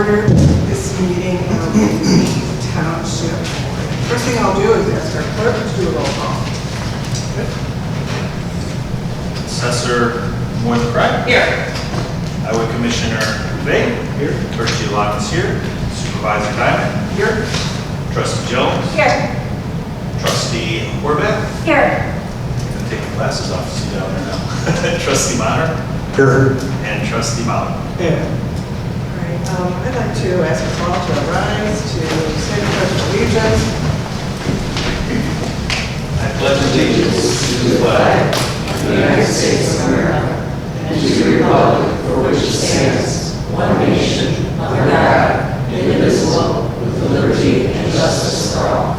order this meeting of the Maine Township. First thing I'll do is ask our clerk to do a roll call. Assessor Moore-Pratt. Here. Highway Commissioner Bay. Here. Clerk Lock is here. Supervisor Diamond. Here. Trustee Jones. Here. Trustee Horvath. Here. I'm going to take the glasses off, see down there now. Trustee Maher. Here. And Trustee Mount. Yeah. All right, I'd like to ask us all to rise to say the pledge of allegiance. I pledge allegiance to the flag of the United States of America and to the republic for which it stands, one nation, under God, indivisible, with liberty and justice for all.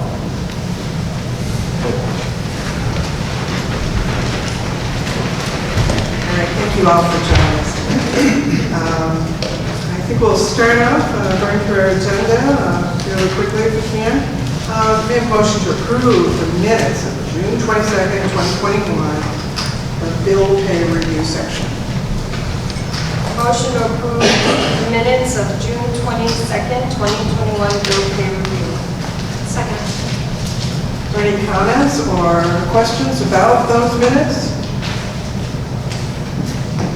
All right, thank you all for joining us. I think we'll start off going through our agenda really quickly if we can. May I have a motion to approve the minutes of the June 22nd, 2021, the bill pay review section. Motion to approve the minutes of June 22nd, 2021 bill pay review. Second. Are there any comments or questions about those minutes?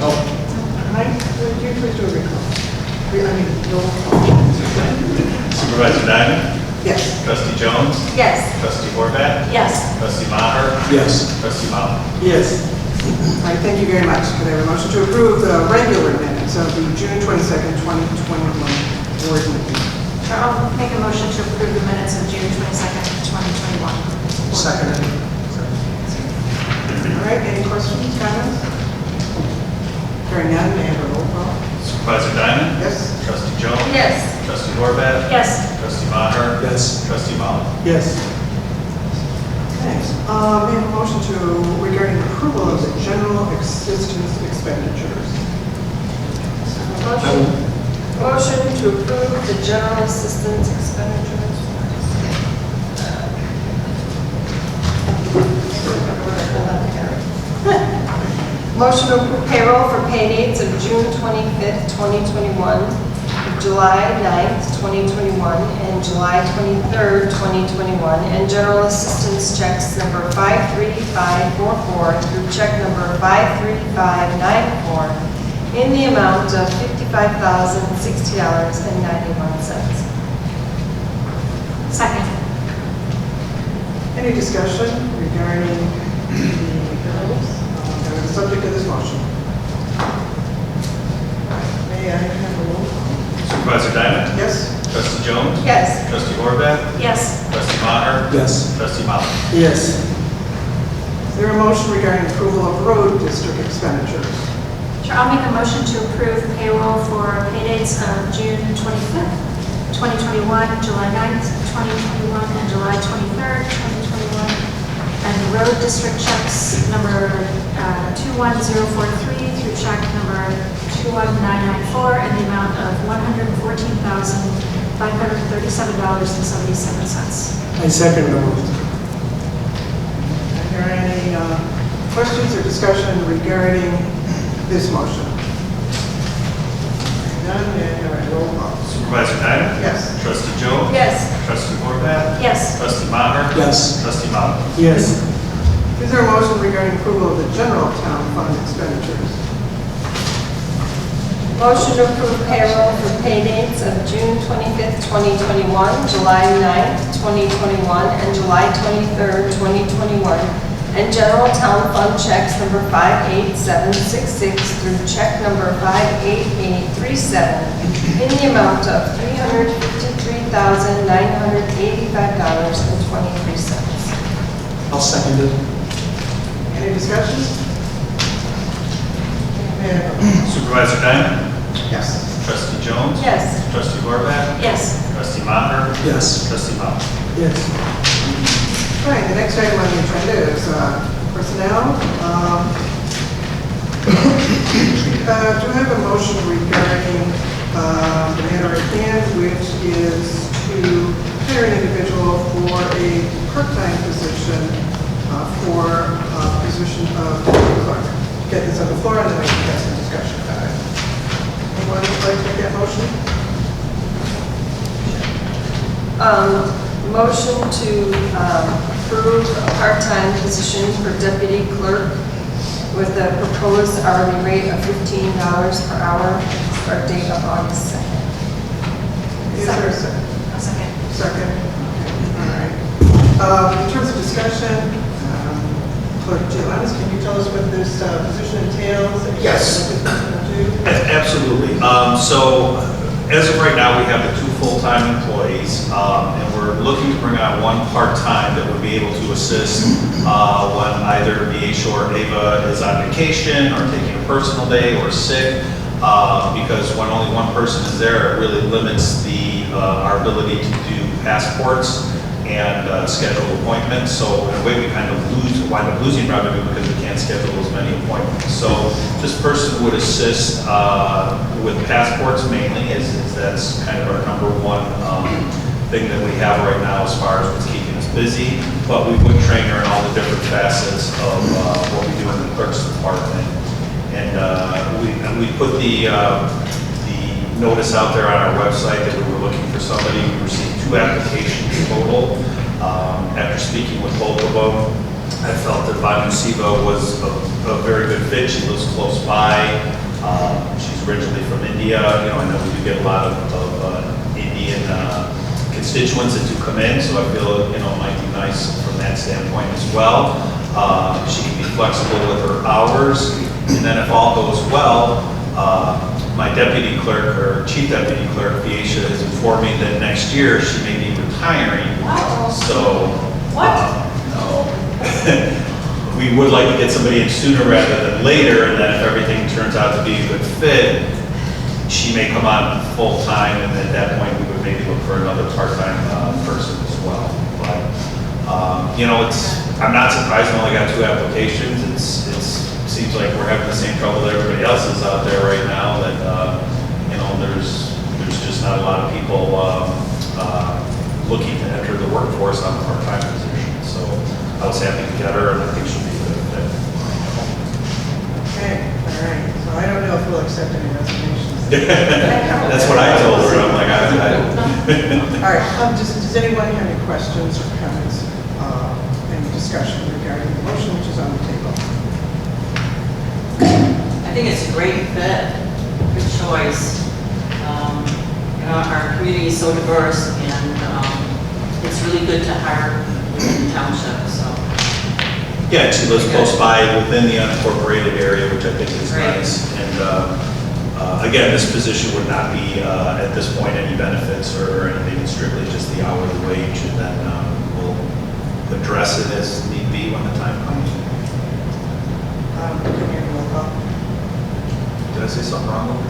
No. All right, would you please do a recall? Roll call. Supervisor Diamond. Yes. Trustee Jones. Yes. Trustee Horvath. Yes. Trustee Maher. Yes. Trustee Mount. Yes. All right, thank you very much. Could I have a motion to approve the regular minutes of the June 22nd, 2021 board meeting? I'll make a motion to approve the minutes of June 22nd, 2021. Seconded. All right, any questions, comments? Hearing none, may I have a roll call? Supervisor Diamond. Yes. Trustee Jones. Yes. Trustee Horvath. Yes. Trustee Maher. Yes. Trustee Mount. Yes. Thanks. May I have a motion regarding approval of the general assistance expenditures? Motion to approve the general assistance expenditures. Motion to approve payroll for pay dates of June 25th, 2021, July 9th, 2021, and July 23rd, 2021, and general assistance checks number 53544 through check number 53594 in the amount of $55,060.91. Second. Any discussion regarding the bills that are the subject of this motion? May I have a roll call? Supervisor Diamond. Yes. Trustee Jones. Yes. Trustee Horvath. Yes. Trustee Maher. Yes. Trustee Mount. Yes. Is there a motion regarding approval of road district expenditures? Sure, I'll make a motion to approve payroll for pay dates of June 25th, 2021, July 9th, 2021, and July 23rd, 2021. And the road district checks number 21043 through check number 21994 in the amount of $114,537.77. I second the motion. Are there any questions or discussion regarding this motion? None, may I have a roll call? Supervisor Diamond. Yes. Trustee Jones. Yes. Trustee Horvath. Yes. Trustee Maher. Yes. Trustee Mount. Yes. Is there a motion regarding approval of the general town fund expenditures? Motion to approve payroll for pay dates of June 25th, 2021, July 9th, 2021, and July 23rd, 2021, and general town fund checks number 58766 through check number 58837 in the amount of $353,985.23. I'll second it. Any discussion? May I have a- Supervisor Diamond. Yes. Trustee Jones. Yes. Trustee Horvath. Yes. Trustee Maher. Yes. Trustee Mount. Yes. All right, the next item on the agenda is personnel. Do I have a motion regarding the matter at hand, which is to hire an individual for a part-time position for a position of clerk? Get this on the floor and then we can have some discussion about it. Anyone would like to make that motion? Motion to approve a part-time position for deputy clerk with a proposed hourly rate of $15 per hour, start date of August 2nd. Is there a second? A second. Second? Okay, all right. In terms of discussion, Clerk Giovanni, can you tell us what this position entails? Yes. What it's going to do? Absolutely. So as of right now, we have the 2 full-time employees, and we're looking to bring on 1 part-time that would be able to assist when either BH or Ava is on vacation or taking a personal day or sick, because when only 1 person is there, it really limits our ability to do passports and schedule appointments. So in a way, we kind of wind up losing revenue because we can't schedule as many appointments. So this person would assist with passports mainly, as that's kind of our #1 thing that we have right now as far as what's keeping us busy. But we would train her in all the different facets of what we do in the clerk's department. And we put the notice out there on our website that we were looking for somebody. We received 2 applications total. After speaking with both of them, I felt that Vanusiva was a very good fit. She lives close by. She's originally from India. You know, I know we do get a lot of Indian constituents that do come in, so I feel, you know, it might be nice from that standpoint as well. She can be flexible with her hours, and then if all goes well, my deputy clerk, or chief deputy clerk, Viesha, has informed me that next year she may be retiring. Wow. So, What? no. We would like to get somebody in sooner rather than later, and then if everything turns out to be a good fit, she may come on full-time, and at that point, we would maybe look for another part-time person as well. But, you know, I'm not surprised we only got 2 applications. It seems like we're having the same trouble that everybody else is out there right now, that, you know, there's just not a lot of people looking to enter the workforce on a part-time position. So I was happy to get her, and I think she'll be a good fit. Okay, all right. So I don't know if we'll accept any resignations. That's what I told her. I'm like, All right, does anyone have any questions or comments, any discussion regarding the motion which is on the table? I think it's a great fit, good choice. You know, our community is so diverse, and it's really good to hire within the township, so. Yeah, and she lives close by within the unincorporated area, which I think is Right. nice. And again, this position would not be, at this point, any benefits or anything. It's strictly just the hourly wage, and then we'll address it as need be when the time comes. Can we have a roll call? Did I say something wrong?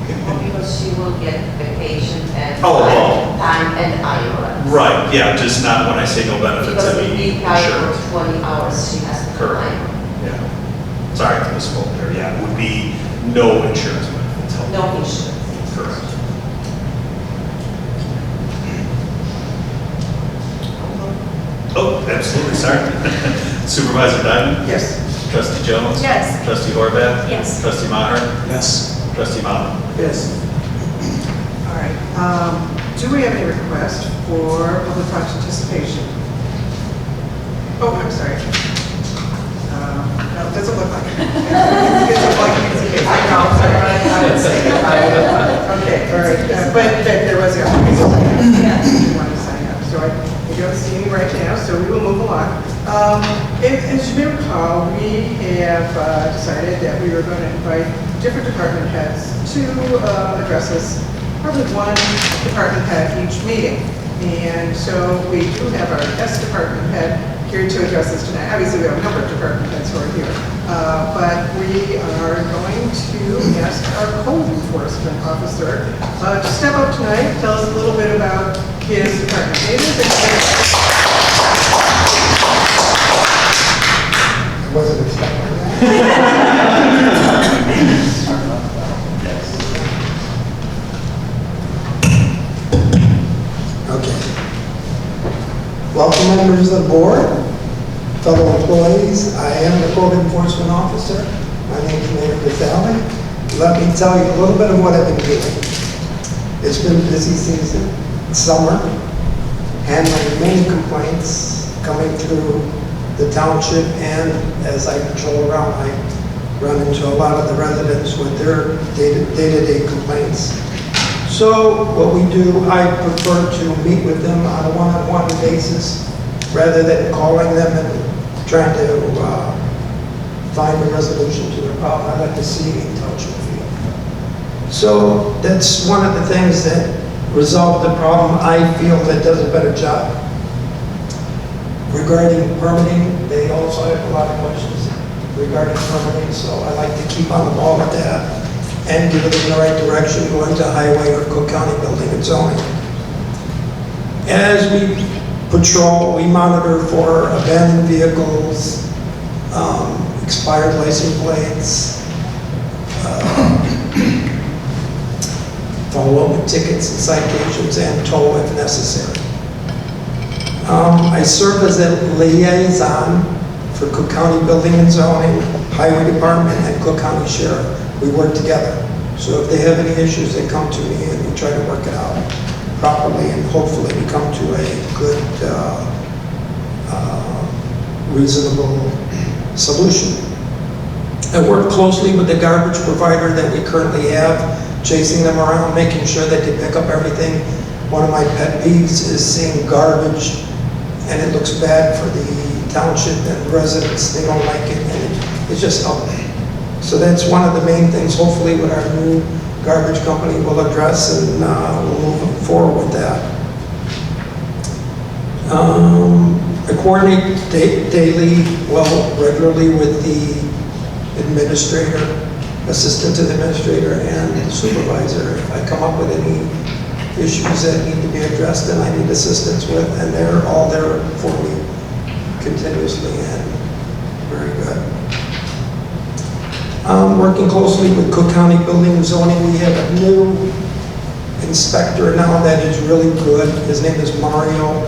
Because she will get vacation and Oh. time and hours. Right, yeah, just not when I say no benefits, Because I if mean we hire insurance. for 20 hours, she has to Correct. time. Yeah. Sorry, I misspoke there. Yeah, it would be no insurance benefits. No insurance. Correct. Oh, absolutely, sorry. Supervisor Diamond? Yes. Trustee Jones? Yes. Trustee Horvath? Yes. Trustee Maher? Yes. Trustee Mom? Yes. All right. Do we have any request for public participation? Oh, I'm sorry. No, it doesn't look like it. It doesn't look like it. I know, I would say. Okay, all right. But there was the opportunity. Yeah. You want to sign up. So I don't see any right now, so we will move along. As you may recall, we have decided that we were going to invite different department heads to address us, probably 1 department head each meeting. And so we do have our guest department head here to address us tonight. Obviously, we have a number of department heads who are here. But we are going to ask our code enforcement officer to step up tonight, tell us a little bit about his department. I wasn't expecting that. Okay. Welcome, members of the board, fellow employees. I am the code enforcement officer. My name is Mayor Gazali. Let me tell you a little bit of what I've been doing. It's been a busy season, summer. handling many complaints coming through the township, and as I patrol around, I run into a lot of the residents with their day-to-day complaints. So what we do, I prefer to meet with them on a one-on-one basis rather than calling them and trying to find a resolution to their problem. I like to see it in touch with you. So that's one of the things that resolve the problem. I feel that does a better job. Regarding permitting, they also have a lot of questions regarding permitting, so I like to keep on the ball with that and give it in the right direction going to highway or Cook County Building and Zoning. As we patrol, we monitor for abandoned vehicles, expired license plates, follow up with tickets and citations, and tow if necessary. I serve as a liaison for Cook County Building and Zoning, Highway Department, and Cook County Sheriff. We work together. So if they have any issues, they come to me and we try to work it out properly, and hopefully we come to a good, reasonable solution. I work closely with the garbage provider that we currently have, chasing them around, making sure that they pick up everything. One of my pet peeves is seeing garbage and it looks bad for the township and residents. They don't like it, and it's just ugly. So that's one of the main things, hopefully, what our new garbage company will address, and we'll move forward with that. I coordinate daily, regularly with the administrator, assistant to the administrator, and the supervisor. If I come up with any issues that need to be addressed and I need assistance with, and they're all there for me continuously, and very good. Working closely with Cook County Building and Zoning, we have a new inspector now that is really good. His name is Mario.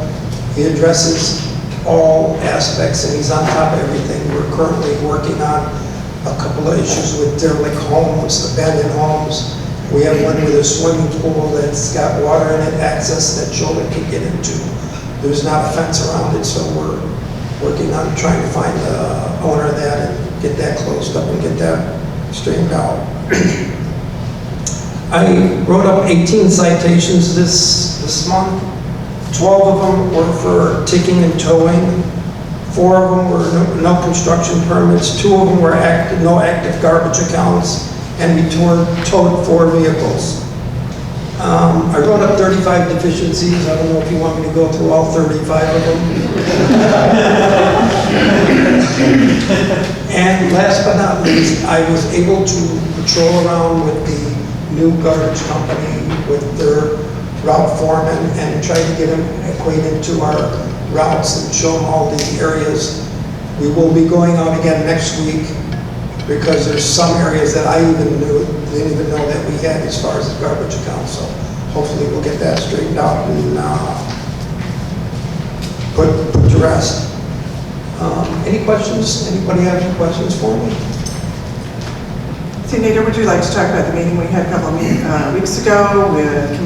He addresses all aspects and he's on top of everything. We're currently working on a couple of issues with derelict homes, abandoned homes. We have one with a swimming pool that's got water in it, access that children can get into. There's not a fence around it, so we're working on trying to find the owner of that and get that closed up and get that straightened out. I wrote up 18 citations this month. 12 of them were for ticking and towing. 4 of them were no construction permits. 2 of them were no active garbage accounts, and we towed 4 vehicles. I wrote up 35 deficiencies. I don't know if you want me to go through all 35 of them. And last but not least, I was able to patrol around with the new garbage company with their route foreman and try to get them acquainted to our routes and show them all the areas. We will be going out again next week because there's some areas that I didn't even know that we had as far as the garbage account. So hopefully we'll get that straightened out and put to rest. Any questions? Anybody have any questions for me? See, Nader, would you like to talk about the meeting we had a couple of weeks ago with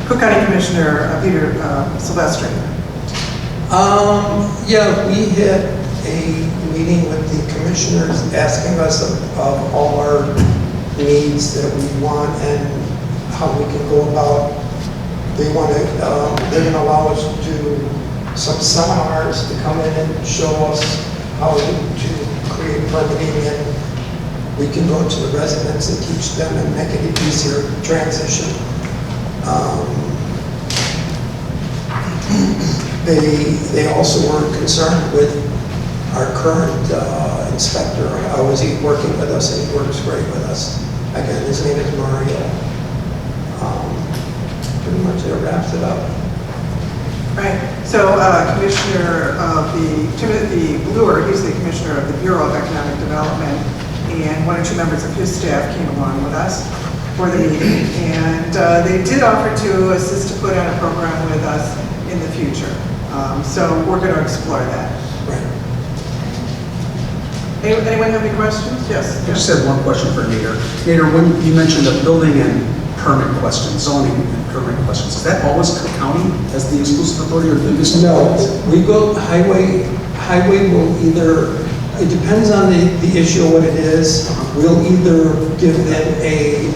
Cook County Commissioner Peter Silvestri? Yeah, we had a meeting with the commissioners asking us of all our needs that we want and how we can go about. They're going to allow us to do some seminars to come in and show us how to create permitting, and we can go to the residents and teach them and make it an easier transition. They also were concerned with our current inspector. How is he working with us? And he works great with us. Again, his name is Mario. Pretty much that wraps it up. Right. So Commissioner Timothy Bluer, he's the Commissioner of the Bureau of Economic Development, and 1 or 2 members of his staff came along with us for the meeting, and they did offer to assist to put on a program with us in the future. So we're going to explore that. Right. Anyone have any questions? Yes. I just had one question for Nader. Nader, when you mentioned the building and permit question, zoning recurring questions. Is that always Cook County as the exclusive authority or the municipal? No, we go, highway will either, it depends on the issue of what it is. We'll either give them a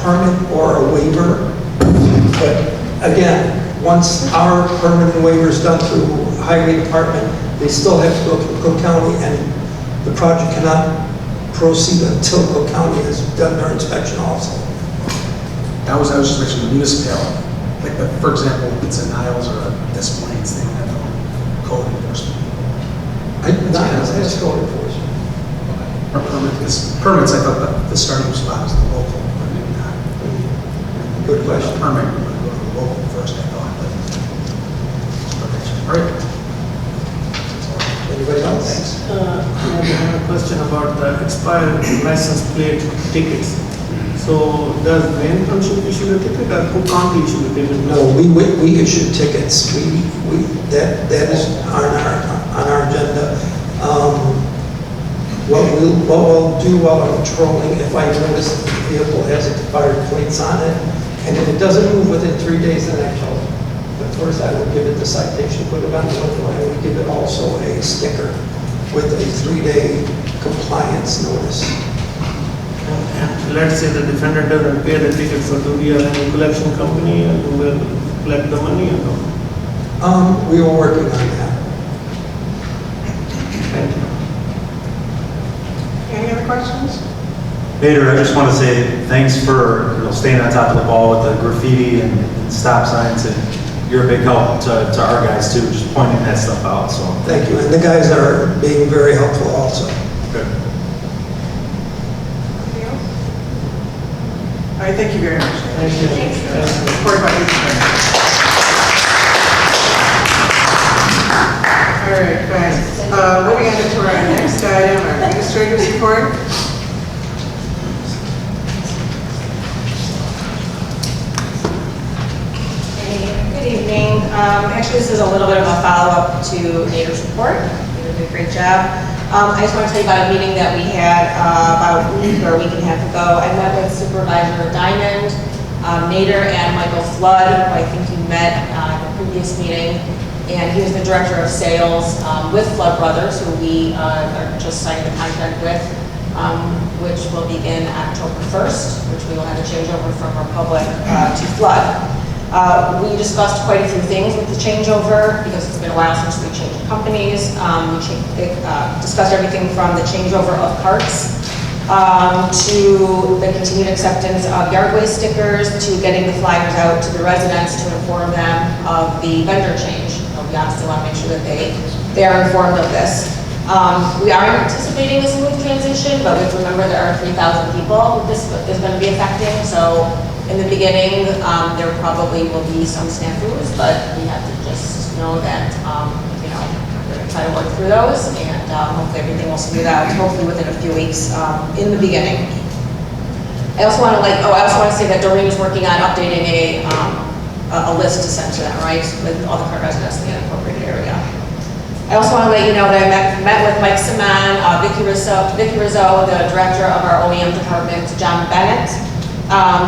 permit or a waiver. But again, once our permanent waiver is done through Highway Department, they still have to go through Cook County, and the project cannot proceed until Cook County has done their inspection also. I was just mentioning the municipality. Like, for example, if it's a Niles or a Des Plaines, they don't have their own code enforcement. That's code enforcement. Or permits, I thought the starting spot was the local, but maybe not. Good question. Permit, we're going to go to the local first, I thought, but. All right. Anybody else? Thanks. I have a question about the expired license plate tickets. So does Maine Township issue the ticket or Cook County issue the ticket? No, we issue tickets. That is on our agenda. What we'll do while I'm patrolling, if I notice that the vehicle has expired plates on it, and if it doesn't move within 3 days, then I tell them. But first, I will give it the citation, put it on the overlay, and we give it also a sticker with a 3-day compliance notice. And let's say the defendant doesn't pay the ticket, so do we have any collection company who will collect the money or no? We are working on that. Thank you. Any other questions? Mayor, I just want to say thanks for staying on top of the ball with the graffiti and stop signs, and you're a big help to our guys too, just pointing that stuff out. So Thank you, and the guys are being very helpful also. good. Anything else? All right, thank you very much. Thank you. Report about you. All right, fine. Moving on to our next item, our administrator's report. Good evening. Actually, this is a little bit of a follow-up to Nader's report. You did a great job. I just want to tell you about a meeting that we had about a week or a week and a half ago. I met with Supervisor Diamond, Nader, and Michael Flood, who I think you met at the previous meeting. And he was the director of sales with Flood Brothers, who we are just signing the contract with, which will begin October 1st, which we will have a changeover from Republic to Flood. We discussed quite a few things with the changeover because it's been a while since we changed companies. We discussed everything from the changeover of carts to the continued acceptance of yard waste stickers to getting the flyers out to the residents to inform them of the vendor change. We obviously want to make sure that they are informed of this. We are anticipating a smooth transition, but we have to remember there are 3,000 people this is going to be affecting. So in the beginning, there probably will be some snafus, but we have to just know that, we're going to try to work through those, and hopefully everything will smooth out, hopefully within a few weeks in the beginning. I also want to say that Doreen is working on updating a list to send to them, right, with all the current residents in the unincorporated area. I also want to let you know that I met with Mike Simon, Vicky Rizzo, the director of our OEM department, John Bennett,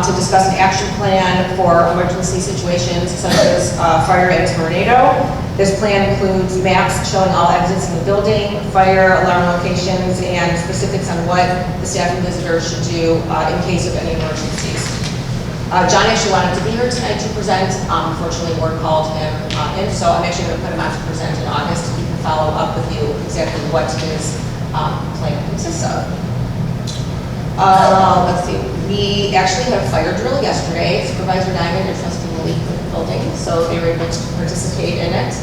to discuss an action plan for emergency situations such as fire and tornado. This plan includes maps showing all exits in the building, fire alarm locations, and specifics on what the staff and visitors should do in case of any emergencies. John actually wanted to be here tonight to present. Unfortunately, work called him in, so I'm actually going to put him on to present in August. He can follow up with you exactly what his plan consists of. Let's see. We actually had a fire drill yesterday. Supervisor Diamond and Trustee Malik were in the building, so they were able to participate in it.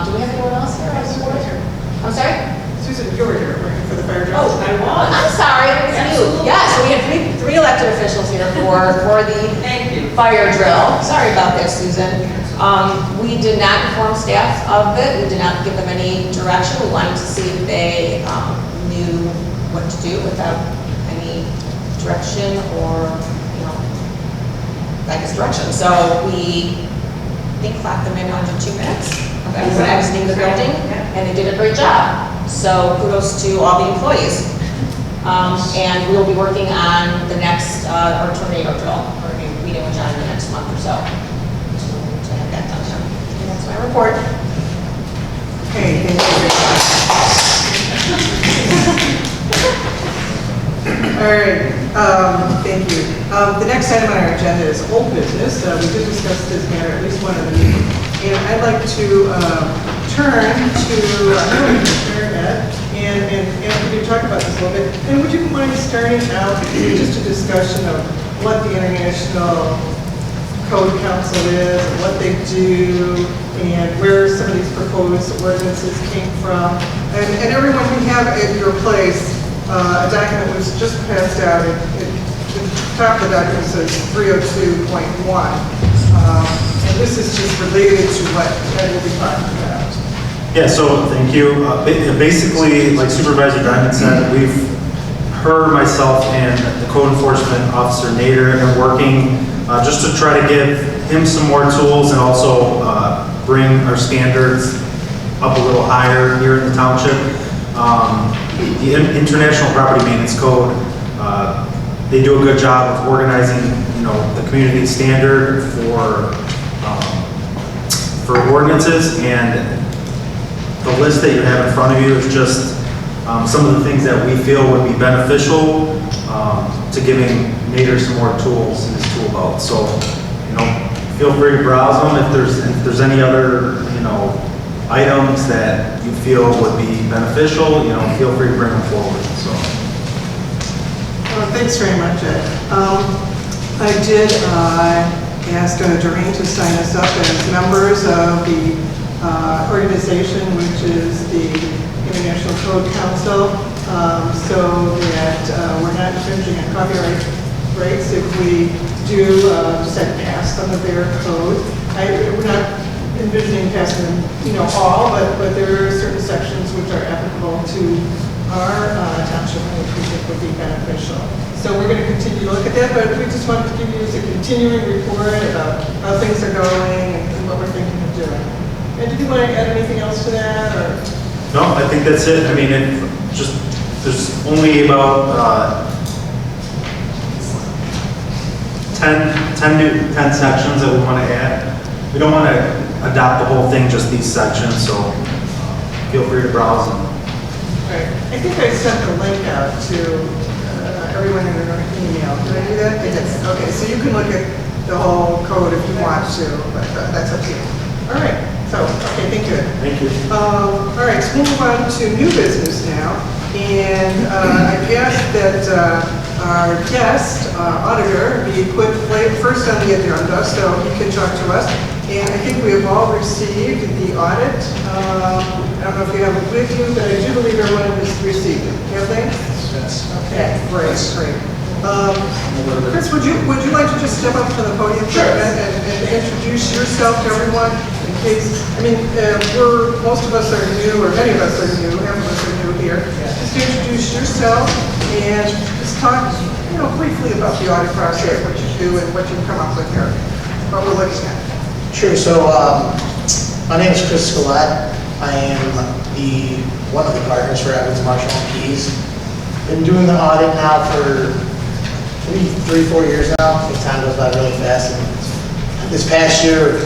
Do we have anyone else here? I'm sorry? Susan, you were here for the fire drill. Oh, I was. I'm sorry, it was you. Yes, we had three elected officials here for the fire drill. Sorry about that, Susan. We did not inform staff of it. We did not give them any direction. We wanted to see if they knew what to do without any direction or, direction. So we, clocked them in under 2 minutes of everyone exiting the building, and they did a great job. So kudos to all the employees. And we'll be working on the next tornado drill, hurricane meeting with John in the next month or so to have that done. And that's my report. Okay, thank you very much. All right, thank you. The next item on our agenda is old business. We did discuss this matter at least one of the meetings. And I'd like to turn to Commissioner Ed, and we can talk about this a little bit. And would you mind starting out just a discussion of what the International Code Council is, and what they do, and where some of these proposed ordinances came from. And everyone, you have at your place a document was just passed out. The top of the document says 302.1. And this is just related to what Ed will be talking about. Yeah, so thank you. Basically, like Supervisor Diamond said, we've heard myself and the code enforcement officer Nader are working just to try to give him some more tools and also bring our standards up a little higher here in the township. The International Property Maintenance Code, they do a good job of organizing, the community standard for ordinances, and the list that you have in front of you is just some of the things that we feel would be beneficial to giving Nader some more tools in his tool belt. So, feel free to browse them. If there's any other, items that you feel would be beneficial, feel free to bring them forward. So. Well, thanks very much, Ed. I did ask Doreen to sign us up as members of the organization, which is the International Code Council, so that we're not infringing on copyright rights if we do decide to pass some of their code. We're not envisioning passing them, all, but there are certain sections which are applicable to our township, which we think would be beneficial. So we're going to continue to look at that, but we just wanted to give you a continuing report about how things are going and what we're thinking of doing. And did you want to add anything else to that, or? No, I think that's it. I mean, there's only about 10 sections that we want to add. We don't want to adopt the whole thing, just these sections, so feel free to browse them. Right. I think I sent the link out to everyone in their email. Did I do that? I did. Okay, so you can look at the whole code if you want to, but that's up to you. All right. So, okay, thank you. Thank you. All right, so we'll move on to new business now. And I asked that our guest, auditor, be put first on the agenda so he can talk to us. And I think we have all received the audit. I don't know if you have it with you, but I do believe everyone has received it. Have they? Yes. Okay, great, great. Chris, would you like to just step up to the podium for a minute and introduce yourself to everyone? In case, most of us are new, or many of us are new, half of us are new here. Just introduce yourself and just talk, briefly about the audit process, what you do and what you've come up with here, what we're looking at. Sure. So my name is Chris Scalette. I am one of the partners for Evans, Marshall & Keys. Been doing the audit now for maybe 3-4 years now. The time goes by really fast. And this past year,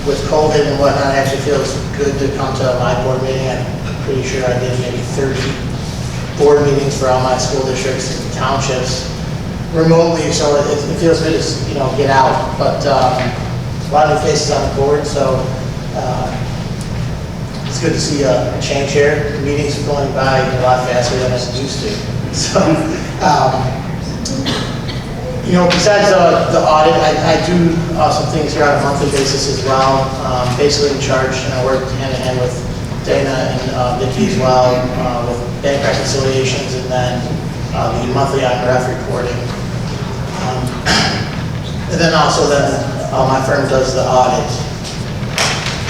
with COVID and whatnot, it actually feels good to come to my board meeting. I'm pretty sure I did maybe 30 board meetings for all my school districts and townships remotely. So it feels good to get out. But a lot of new faces on the board, so it's good to see a change here. The meetings are going by a lot faster than I used to. So, besides the audit, I do some things here on a monthly basis as well. Basically in charge, and I work hand in hand with Dana and Vicki as well, with bank reconciliations and then the monthly IRF reporting. And then also my firm does the audit.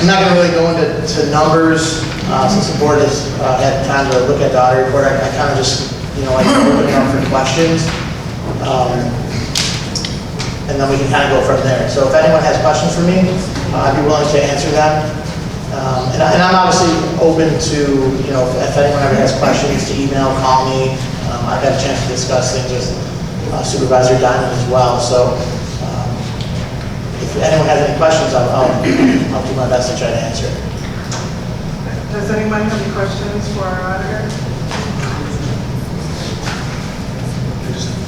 I'm not going to really go into numbers since the board has had time to look at the audit report. I kind of just, like to open it up for questions. And then we can kind of go from there. So if anyone has questions for me, I'd be willing to answer them. And I'm obviously open to, if anyone ever has questions, to email, call me. I've had a chance to discuss things with Supervisor Diamond as well. So if anyone has any questions, I'll do my best to try to answer. Does anyone have any questions for our auditor?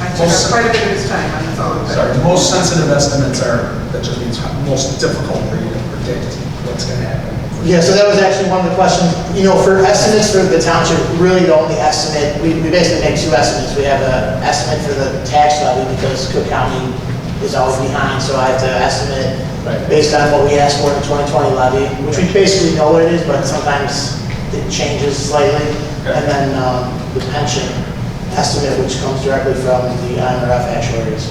I took up quite a bit of his time on this all. Sorry, most sensitive estimates are, that just means most difficult for you to predict what's going to happen. Yeah, so that was actually one of the questions. You know, for estimates for the township, really the only estimate, we basically make two estimates. We have an estimate for the tax levy because Cook County is always behind, so I have to estimate based on what we asked for in the 2020 levy, which we basically know what it is, but sometimes it changes slightly. And then the pension estimate, which comes directly from the IMRF actuaries.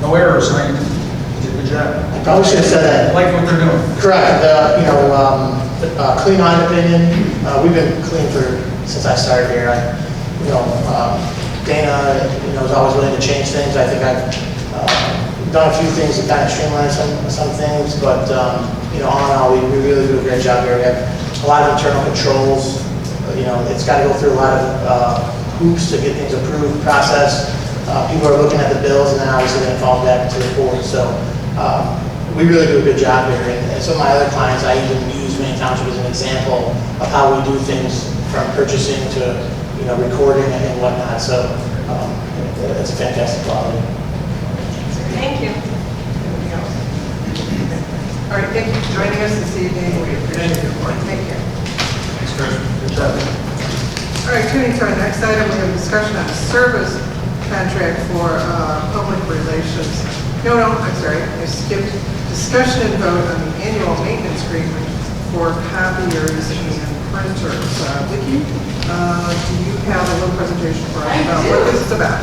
No errors, right? You did a good job. I probably should have said that. I like what they're doing. Correct. Clean audit opinion. We've been clean since I started here. Dana, is always willing to change things. I think I've done a few things to kind of streamline some things, but all in all, we really do a great job here. We have a lot of internal controls. It's got to go through a lot of hoops to get things approved, processed. People are looking at the bills, and then obviously then it falls back to the board. So we really do a good job here. And some of my other clients, I even use Maine Township as an example of how we do things from purchasing to recording and whatnot. So it's a fantastic quality. Thank you. Anything else? All right, thank you for joining us this evening. We appreciate your report. Thank you. Thanks, Chris. Good job. All right, turning to our next item, we have a discussion on a service contract for public relations. No, I'm sorry, I skipped discussion and vote on the annual maintenance agreement for copiers and printers. Vicki, do you have a little presentation for us about what this is about?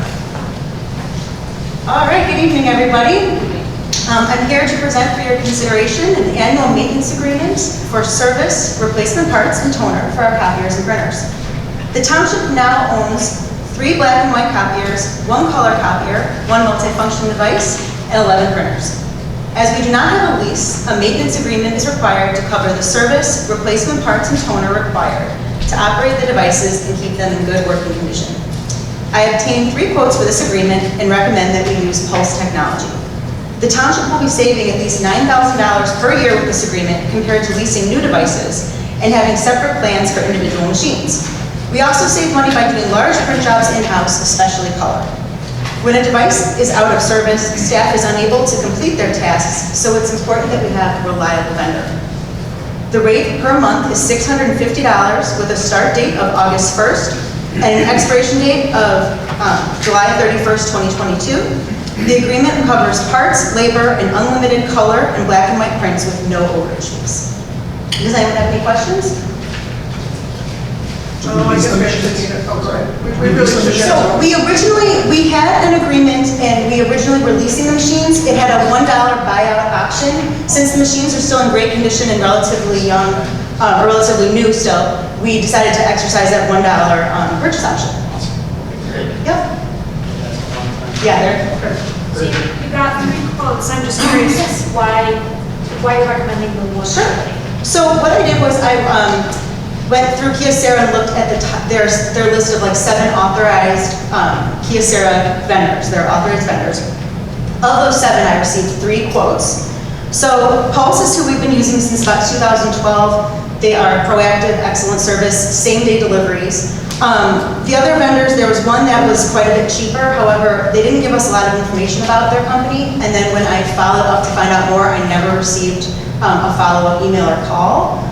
All right, good evening, everybody. I'm here to present for your consideration an annual maintenance agreement for service, replacement parts, and toner for our copiers and printers. The township now owns 3 black and white copiers, 1 color copier, 1 multifunction device, and 11 printers. As we do not have a lease, a maintenance agreement is required to cover the service, replacement parts, and toner required to operate the devices and keep them in good working condition. I obtained 3 quotes for this agreement and recommend that we use Pulse technology. The township will be saving at least $9,000 per year with this agreement compared to leasing new devices and having separate plans for individual machines. We also save money by doing large print jobs in-house, especially color. When a device is out of service, staff is unable to complete their tasks, so it's important that we have a reliable vendor. The rate per month is $650 with a start date of August 1st and an expiration date of July 31st, 2022. The agreement covers parts, labor, and unlimited color and black and white prints with no overage fees. Does anyone have any questions? Oh, I guess we actually need it. Oh, right. We really should So we had an agreement and we originally were leasing the machines. It had a $1 buyout option. Since the machines are still in great condition and relatively young, or relatively new still, we decided to exercise that $1 purchase option. Yep. Yeah, they're. So you got 3 quotes, I'm just curious why you're recommending the one? Sure. So what I did was I went through Kyocera and looked at their list of like 7 authorized Kyocera vendors, their authorized vendors. Of those 7, I received 3 quotes. So Pulse is who we've been using since about 2012. They are proactive, excellent service, same-day deliveries. The other vendors, there was one that was quite a bit cheaper. However, they didn't give us a lot of information about their company. And then when I followed up to find out more, I never received a follow-up email or call.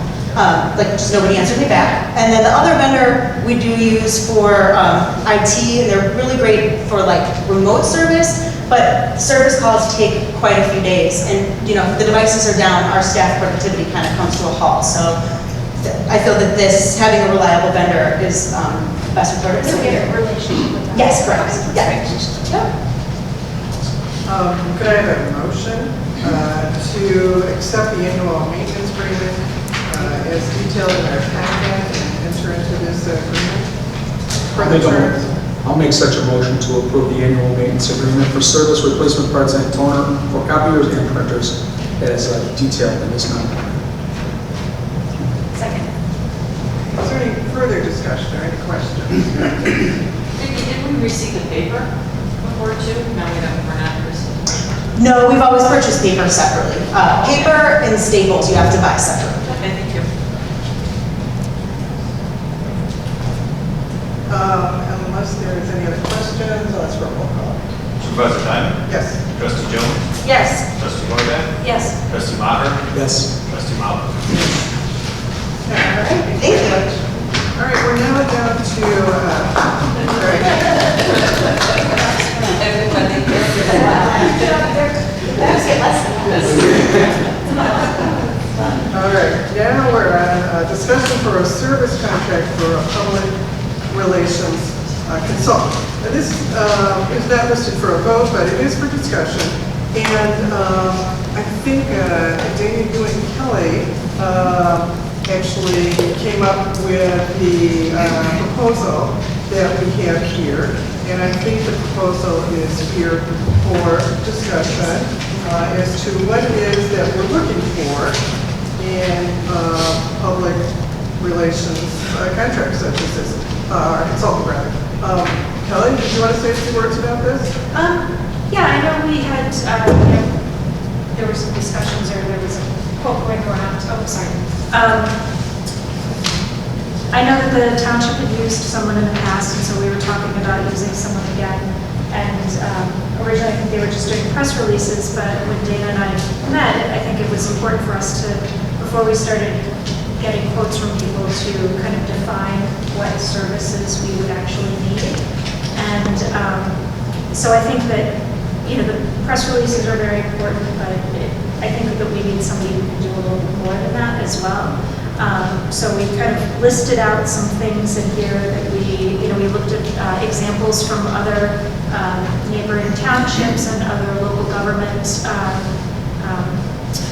Just nobody answered me back. And then the other vendor we do use for IT, and they're really great for like remote service, but service calls take quite a few days. And if the devices are down, our staff productivity kind of comes to a halt. So I feel that having a reliable vendor is best for So we have a relationship with them? Yes, correct. Yeah. Could I have a motion to accept the annual maintenance agreement as detailed in our packet and enter into this agreement for the terms? I'll make such a motion to approve the annual maintenance agreement for service, replacement parts, and toner for copiers and printers as detailed in this number. Second. Is there any further discussion or any questions? Vicki, did we received the paper before too? No, we're not receiving. No, we've always purchased paper separately. Paper and staples you have to buy separately. Okay, thank you. Unless there is any other questions, let's roll call. Supervisor Diamond? Yes. Trustee Jones? Yes. Trustee Morgan? Yes. Trustee Maher? Yes. Trustee Mauer? All right, Thank you. All right, we're now down to, all right, now we're on discussion for a service contract for a public relations consultant. Now, this is not listed for a vote, but it is for discussion. And I think Dana, you and Kelly actually came up with the proposal that we have here. And I think the proposal is here for discussion as to what it is that we're looking for in public relations contracts such as this, consultant rather. Kelly, did you want to say a few words about this? Yeah, I know we had, there were some discussions, or there was a quote going around. Oh, sorry. I know that the township had used someone in the past, and so we were talking about using someone again. And originally, I think they were just doing press releases, but when Dana and I met, I think it was important for us to, before we started getting quotes from people, to kind of define what services we would actually need. And so I think that, the press releases are very important, but I think that we need somebody who can do a little bit more than that as well. So we kind of listed out some things in here that we looked at examples from other neighboring townships and other local government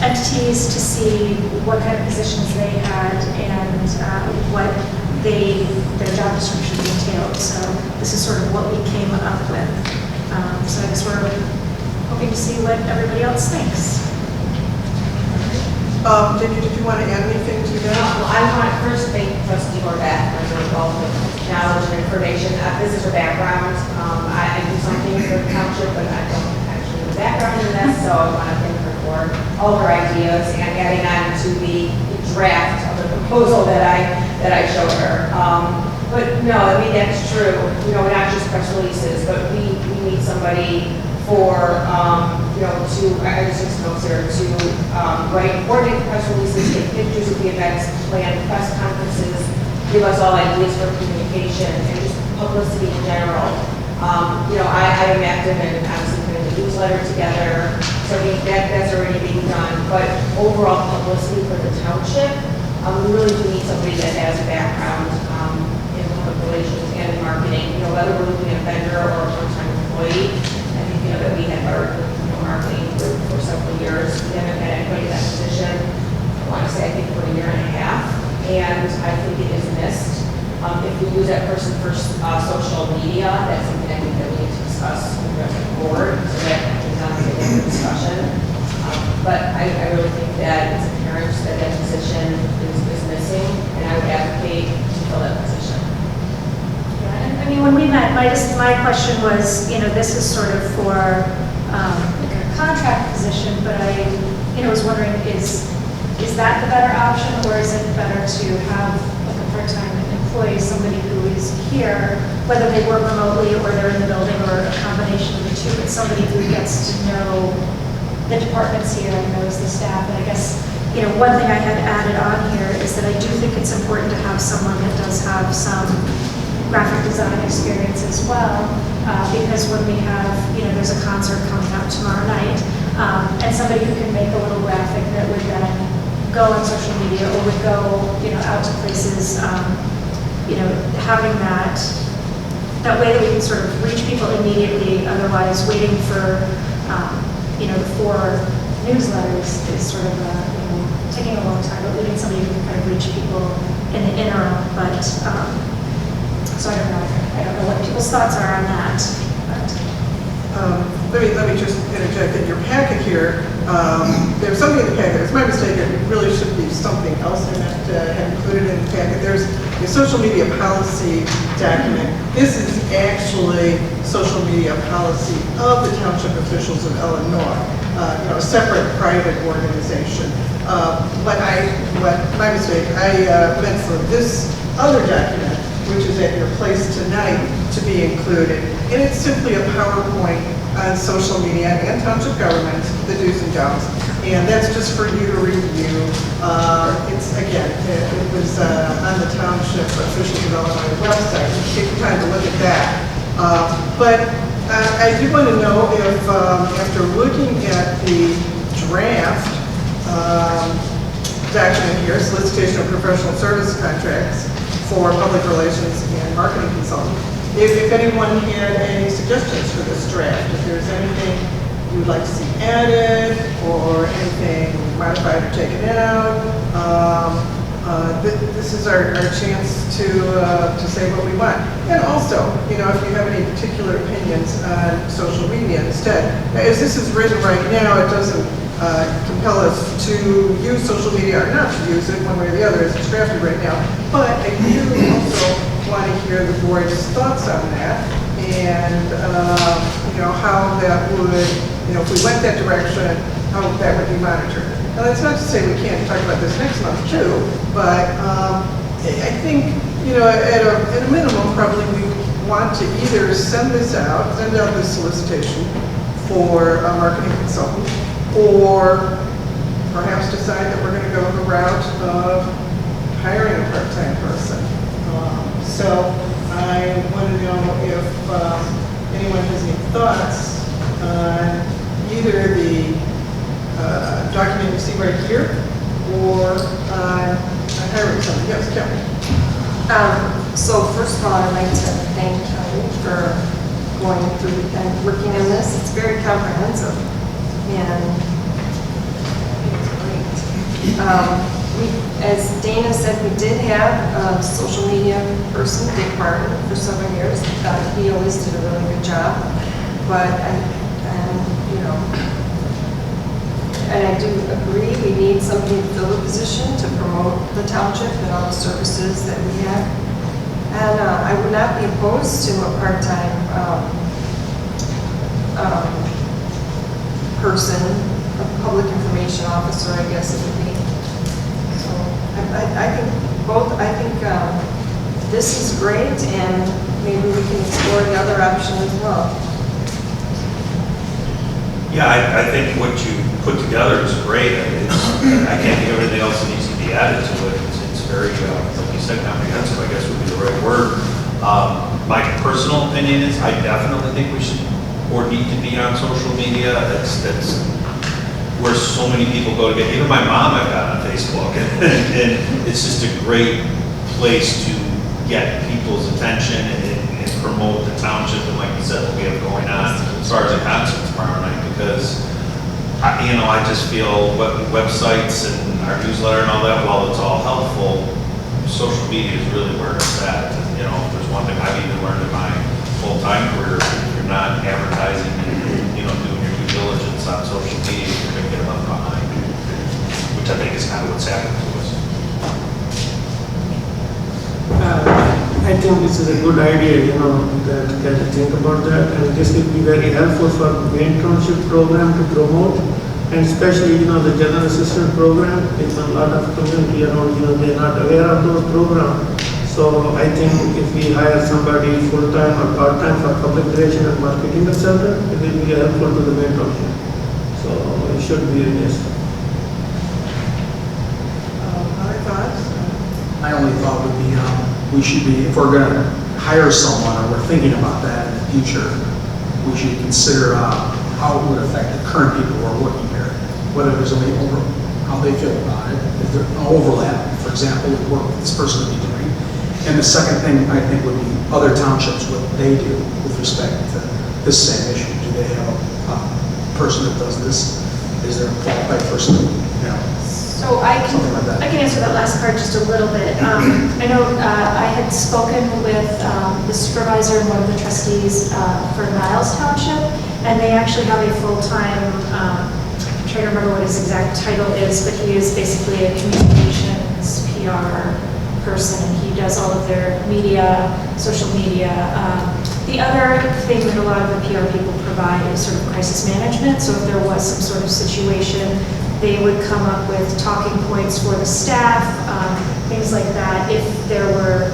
entities to see what kind of positions they had and what their job descriptions entailed. So this is sort of what we came up with. So I guess we're hoping to see what everybody else thinks. Did you want to add anything to that? Well, I want to first thank Trustee Horvath for her wealth of knowledge and information. This is her background. I do something for the township, but I don't actually have a background in this, so I want to thank her for all her ideas and adding on to the draft of the proposal that I showed her. But no, I mean, that's true. Not just press releases, but we need somebody for, I just took notes here, to coordinate press releases, take pictures of the events, plan press conferences, give us all ideas for communication, and just publicity in general. I am active in obviously putting the newsletter together, so that's already being done. But overall publicity for the township, we really do need somebody that has a background in public relations and in marketing. Whether we're looking at a vendor or a full-time employee, I think that we have our marketing for several years. We haven't had anybody in that position. I want to say I think for a year and a half, and I think it is missed. If we use that person for social media, that's something I think that we need to discuss with the rest of the board, so that can come to the discussion. But I really think that it's apparent that position is missing, and I would advocate to fill that position. Yeah, I mean, when we met, my question was, this is sort of for like a contract position, but I was wondering, is that the better option, or is it better to have like a part-time employee, somebody who is here, whether they work remotely or they're in the building, or a combination of the two, but somebody who gets to know the departments here and knows the staff? And I guess, one thing I had added on here is that I do think it's important to have someone that does have some graphic design experience as well, because when we have, there's a concert coming up tomorrow night, and somebody who can make a little graphic that would then go on social media or would go, out to places, having that way that we can sort of reach people immediately, otherwise waiting for, the 4 newsletters is sort of, taking a long time, but we need somebody who can kind of reach people in the interim, but, so I don't know what people's thoughts are on that. But. Let me just interject. In your packet here, there's something in the packet. It's my mistake. It really should be something else in that have included in the packet. There's a social media policy document. This is actually social media policy of the township officials of Illinois, a separate private organization. My mistake, I meant for this other document, which is at your place tonight, to be included. And it's simply a PowerPoint on social media and township government, the do's and don'ts. And that's just for you to review. It's, again, it was on the township officials of Illinois website. You take the time to look at that. But I do want to know if, after looking at the draft document here, solicitation of professional service contracts for public relations and marketing consultant, if anyone had any suggestions for this draft, if there's anything you would like to see added or anything modified or taken out, this is our chance to say what we want. And also, if you have any particular opinions on social media instead. Now, as this is written right now, it doesn't compel us to use social media or not to use it one way or the other as it's drafted right now. But I do also want to hear the board's thoughts on that and, how that would, if we went that direction, how that would be monitored. Now, that's not to say we can't talk about this next month too, but I think, at a minimum, probably we want to either send this out, send out this solicitation for a marketing consultant, or perhaps decide that we're going to go the route of hiring a part-time person. So I want to know if anyone has any thoughts on either the document you see right here or on hiring someone. Yes, Kelly. So first of all, I'd like to thank Kelly for going through and working on this. It's very comprehensive and it's great. As Dana said, we did have a social media person, Dick Martin, for several years. He always did a really good job. But, and I do agree, we need somebody to fill the position to promote the township and all the services that we have. And I would not be opposed to a part-time person, a public information officer, I guess it would be. So I think this is great, and maybe we can explore the other option as well. Yeah, I think what you put together is great. I can't think of anything else that needs to be added to it. It's very, like you said, comprehensive, I guess would be the right word. My personal opinion is I definitely think we should or need to be on social media. That's where so many people go to get. Even my mom I've got on Facebook, and it's just a great place to get people's attention and promote the township and, like you said, what we have going on as far as a concert tomorrow night. Because I just feel websites and our newsletter and all that, while it's all helpful, social media is really where it's at. And, if there's one thing I've even learned in my full-time career, if you're not advertising and doing your due diligence on social media, you're going to get left behind, which I think is kind of what's happened to us. I think this is a good idea, that to think about that, and this will be very helpful for Maine Township program to promote, and especially, the general assistant program. It's a lot of community around, they're not aware of those programs. So I think if we hire somebody full-time or part-time for public relations and marketing, etc., it will be helpful to the Maine Township. So it should be a yes. Other thoughts? My only thought would be, we should be, if we're going to hire someone or we're thinking about that in the future, we should consider how it would affect the current people who are working here. Whether there's any how they feel about it, if there's an overlap, for example, with work this person would be doing. And the second thing I think would be other townships, what they do with respect to this same issue. Do they have a person that does this? Is there a qualified person? So I Something like that. can answer that last part just a little bit. I know I had spoken with the supervisor and one of the trustees for Niles Township, and they actually have a full-time, I'm trying to remember what his exact title is, but he is basically a communications, PR person, and he does all of their media, social media. The other thing that a lot of the PR people provide is sort of crisis management. So if there was some sort of situation, they would come up with talking points for the staff, things like that. If there were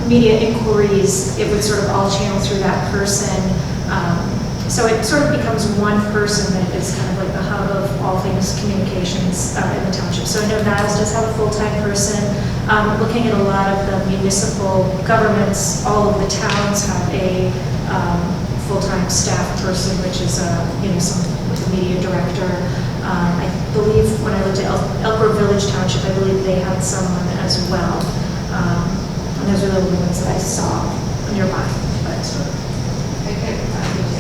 media inquiries, it would sort of all channel through that person. So it sort of becomes one person that is kind of like the hub of all things communications in the township. So I know Niles does have a full-time person. Looking at a lot of the municipal governments, all of the towns have a full-time staff person, which is with a media director. I believe when I looked at Elk Grove Village Township, I believe they had someone as well. And those are the only ones that I saw nearby. But I could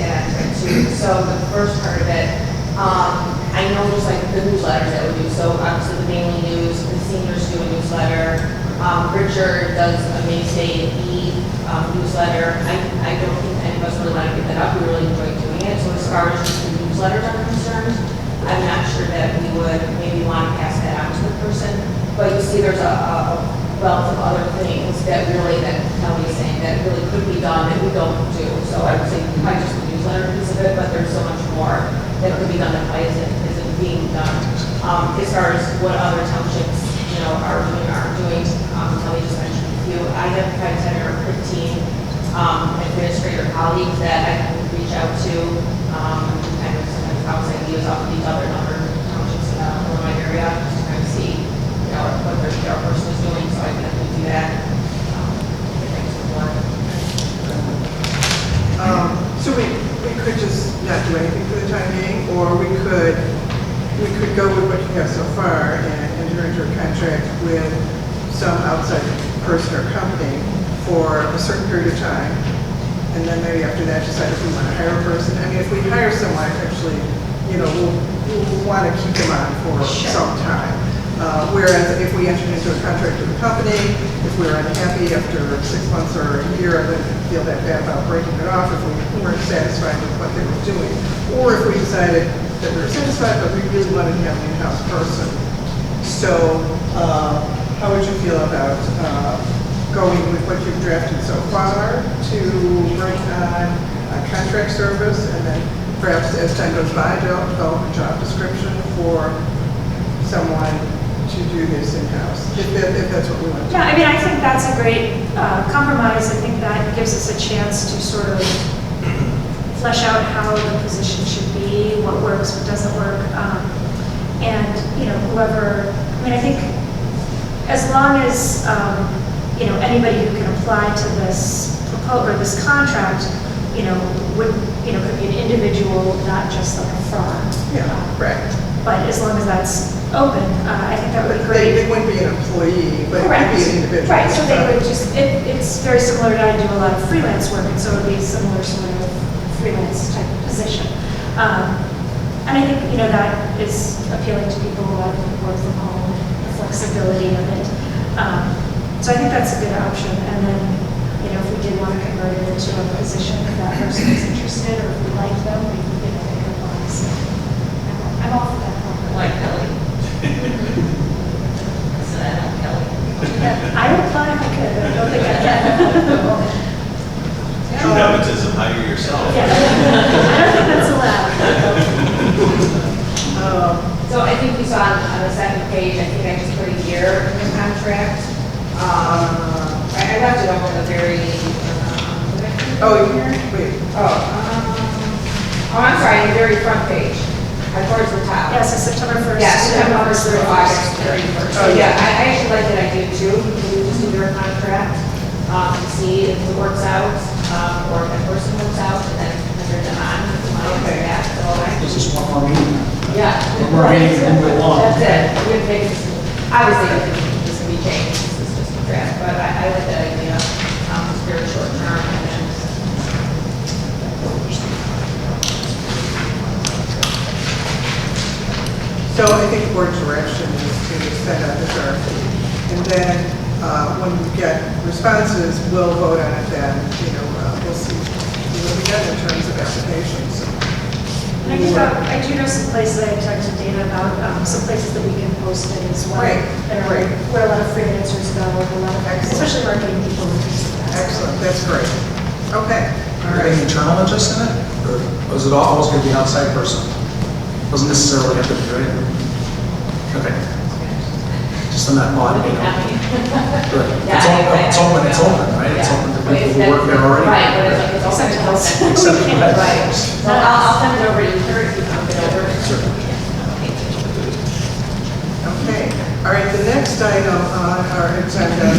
add to it too. So the first part of it, I know just like the newsletters that we do. So obviously the Daily News, the seniors do a newsletter. Richard does a Maine newsletter. I don't think any of us really want to give that up. We really enjoy doing it. So as far as just the newsletters are concerned, I'm not sure that we would maybe want to pass that on to the person. But you see there's a wealth of other things that Kelly is saying that really could be done that we don't do. So I would say probably just the newsletter piece of it, but there's so much more that could be done that probably isn't being done. As far as what other townships, are doing, Kelly just mentioned a few. I have a private center or 15 administrator colleagues that I can reach out to, kind of sometimes bounce ideas off of each other and other townships in my area to kind of see, what their PR person is doing, so I can definitely do that. So we could just not do anything for the time being, or we could go with what you have so far and enter into a contract with some outside person or company for a certain period of time, and then maybe after that decide if we want to hire a person. I mean, if we hire someone, actually, we'll want to keep them on for some time. Whereas if we entered into a contract with a company, if we were unhappy after 6 months or a year, then we'd feel that bad about breaking it off if we weren't satisfied with what they were doing. Or if we decided that we were satisfied, but we really wanted to have an in-house person. So how would you feel about going with what you've drafted so far to bring on a contract service, and then perhaps as time goes by, develop a job description for someone to do this in-house, if that's what we want to do? yeah, I mean, I think that's a great compromise. I think that gives us a chance to sort of flesh out how the position should be, what works, what doesn't work, and whoever. I mean, I think as long as anybody who can apply to this this contract, could be an individual, not just like a firm. Yeah, correct. But as long as that's open, I think that would be great. They wouldn't be an employee, but Correct. it would be an individual. Right, so they would just, it's very similar to, I do a lot of freelance work, and so it would be a similar sort of freelance type of position. And I think, that is appealing to people who like work from home, the flexibility of it. So I think that's a good option. And then, if we did want to convert it into a position, if that person is interested, or if we like them, we can, they can apply. So I'm all for that. Like Kelly. I said I like Kelly. I would apply if I could, but I don't think I can. True nepotism, hire yourself. Yeah. I don't think that's allowed. So I think you saw on the second page, I think I just put a year in the contract. I left it over the very, Wait. I'm sorry, the very front page, towards the top. Yeah, so September 1st. Yeah, September 1st through August 31st. So yeah, I actually like that idea too. We just do their contract, to see if it works out, or if that person works out, and then enter them on. Okay. So I This is one more meeting. Yeah. One more meeting and move along. That's it. We have to make this, obviously, I think this can be changed, this is just a draft, but I like that idea. It's very short term, and then. So I think the board's direction is to send out this RFP. And then when we get responses, we'll vote on it then, we'll see what we get in terms of applications. And I do know some places, I talked to Dana about some places that we can post it as well. Right, that are right. Where a lot of freelancers go. a lot of, especially marketing people. Excellent, that's great. Okay, all Are there any right. internal interest in it? Or was it always going to be an outside person? Doesn't necessarily have to be, right? Okay. Just on that thought, you know. Good. It's open, right? It's open to people who work there already. Right, but it's open to us. Except for that. Right. So I'll send it over to you, Terry, you can get over. Okay, all right, the next item on our agenda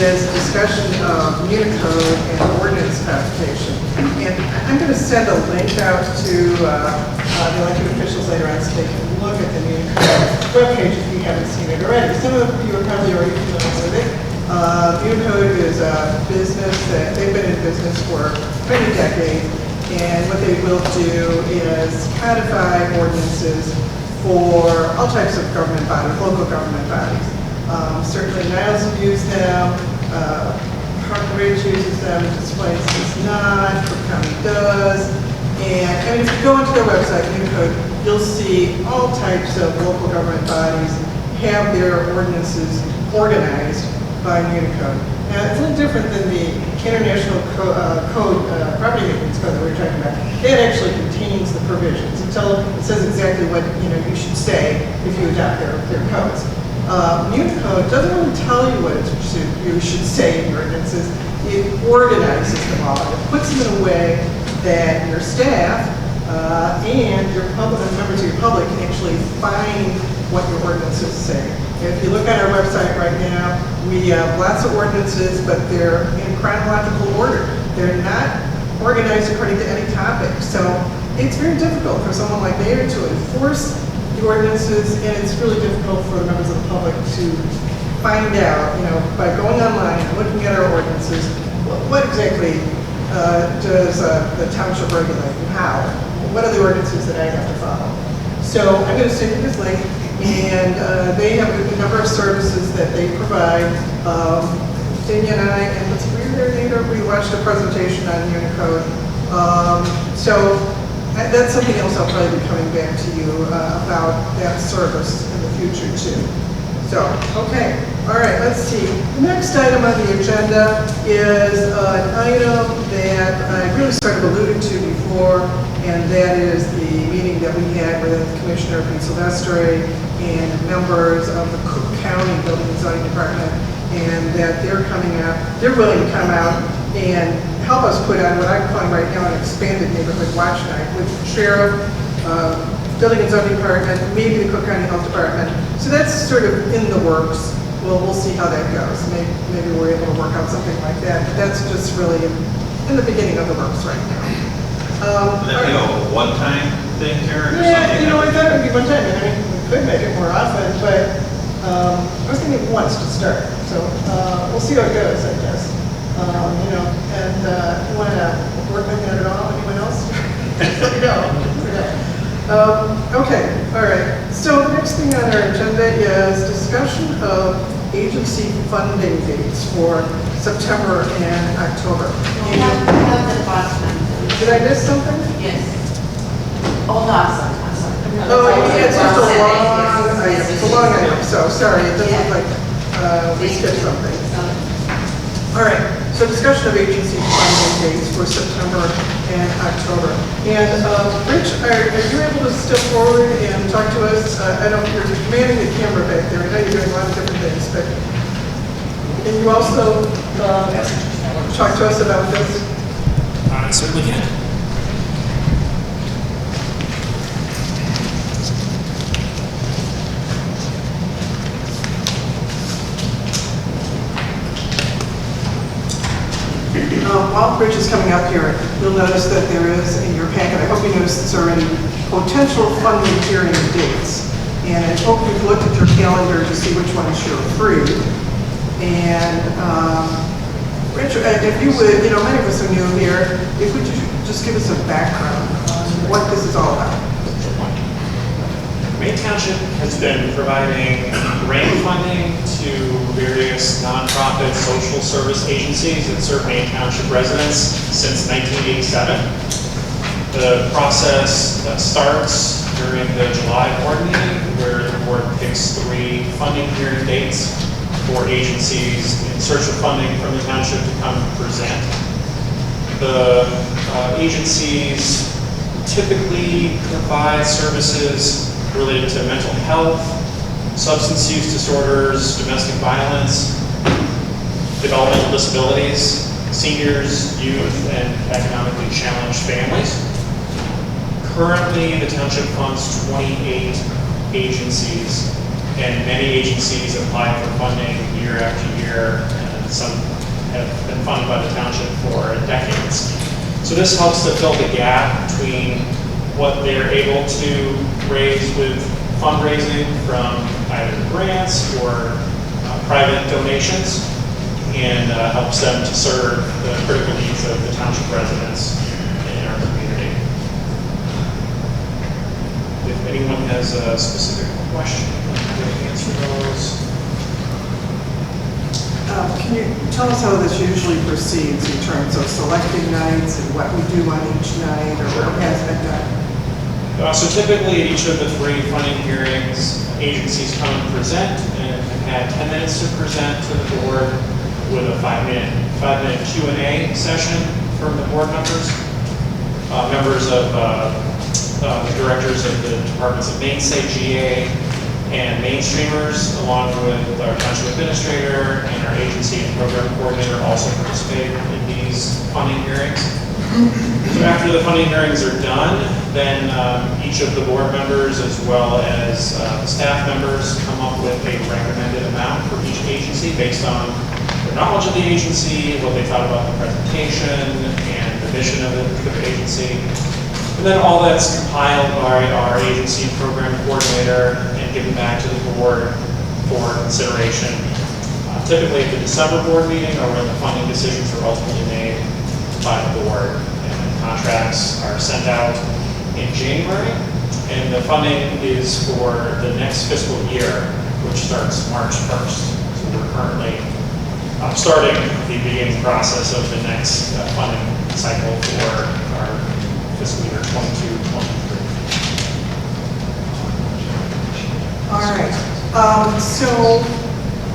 is discussion of Unicode and ordinance application. And I'm going to send a link out to the elected officials later on so they can look at the Unicode webpage if you haven't seen it already. Some of you are probably already familiar with it. Unicode is a business that they've been in business for many decades, and what they will do is codify ordinances for all types of government bodies, local government bodies. Certainly Niles uses them, Park Ridge uses them, this place does not, Cook County does. And if you go into their website, Unicode, you'll see all types of local government bodies have their ordinances organized by Unicode. Now, it's a little different than the International Property Maintenance Code that we were talking about. That actually contains the provisions. It says exactly what you should say if you adopt their codes. Unicode doesn't really tell you what you should say in your ordinances. It organizes them all. It puts them in a way that your staff and your public, members of your public can actually find what your ordinances say. If you look at our website right now, we have lots of ordinances, but they're in chronological order. They're not organized according to any topic. So it's very difficult for someone like Mayor to enforce the ordinances, and it's really difficult for the members of the public to find out, by going online and looking at our ordinances, what exactly does the township regulate and how? What are the ordinances that I have to follow? So I'm going to send you this link, and they have a number of services that they provide. Dania and I, and let's read their name, we watched a presentation on Unicode. So that's something else I'll probably be coming back to you about that service in the future too. So, okay, all right, let's see. The next item on the agenda is an item that I really sort of alluded to before, and that is the meeting that we had with Commissioner Pete Silvestre and members of the Cook County Building and Zoning Department, and that they're willing to come out and help us put on what I'm calling right now an expanded neighborhood watch night with the sheriff, Building and Zoning Department, maybe the Cook County Health Department. So that's sort of in the works. We'll see how that goes. Maybe we're able to work out something like that. But that's just really in the beginning of the works right now. Would that be a one-time thing, Karen, or Yeah, something? I thought it would be one time. We could make it more often, but I was thinking once to start. So we'll see how it goes, I guess. And you want to work with that at all? Anyone else? Let me know. Okay, all right. So the next thing on our agenda is discussion of agency funding dates for September and October. We have the Boston. Did I miss something? Yes. Oh, no, I'm sorry. Oh, yeah, it's just a long item. It's a long item, so sorry, it doesn't look like we skipped something. All right, so discussion of agency funding dates for September and October. And Rich, are you able to step forward and talk to us? I know you're manning the camera back there. I know you're doing a lot of different things, but can you also talk to us about this? I certainly can. While Rich is coming up here, you'll notice that there is in your packet, I hope you noticed this already, potential funding hearing dates. And I hope you've looked at your calendar to see which ones you're free. And Rich, if you would, many of us are new here, if you would just give us a background on what this is all about. Maine Township has been providing grant funding to various nonprofit social service agencies that serve Maine Township residents since 1987. The process starts during the July board meeting, where the board picks 3 funding hearing dates. for agencies in search of funding from the township to come present. The agencies typically provide services related to mental health, substance use disorders, domestic violence, developmental disabilities, seniors, youth, and economically challenged families. Currently, the township funds 28 agencies, and many agencies apply for funding year after year, and some have been funded by the township for decades. So this helps to fill the gap between what they're able to raise with fundraising from either grants or private donations, and helps them to serve the critical needs of the township residents in our community. If anyone has a specific question, I'm going to answer those. Can you tell us how this usually proceeds in terms of selecting nights and what we do on each night, or what has been done? So typically at each of the 3 funding hearings, agencies come and present and have 10 minutes to present to the board with a 5-minute Q&A session from the board members. Members of the directors of the departments of Maine State GA and mainstreamers, along with our township administrator and our agency and program coordinator, also participate in these funding hearings. So after the funding hearings are done, then each of the board members, as well as the staff members, come up with a recommended amount for each agency based on their knowledge of the agency, what they thought about the presentation, and the mission of the agency. And then all that's compiled by our agency program coordinator and given back to the board for consideration. Typically at the December board meeting, or when the funding decisions are ultimately made by the board. And contracts are sent out in January. And the funding is for the next fiscal year, which starts March 1st. So we're currently starting the beginning process of the next funding cycle for our fiscal year 22-23. All right. So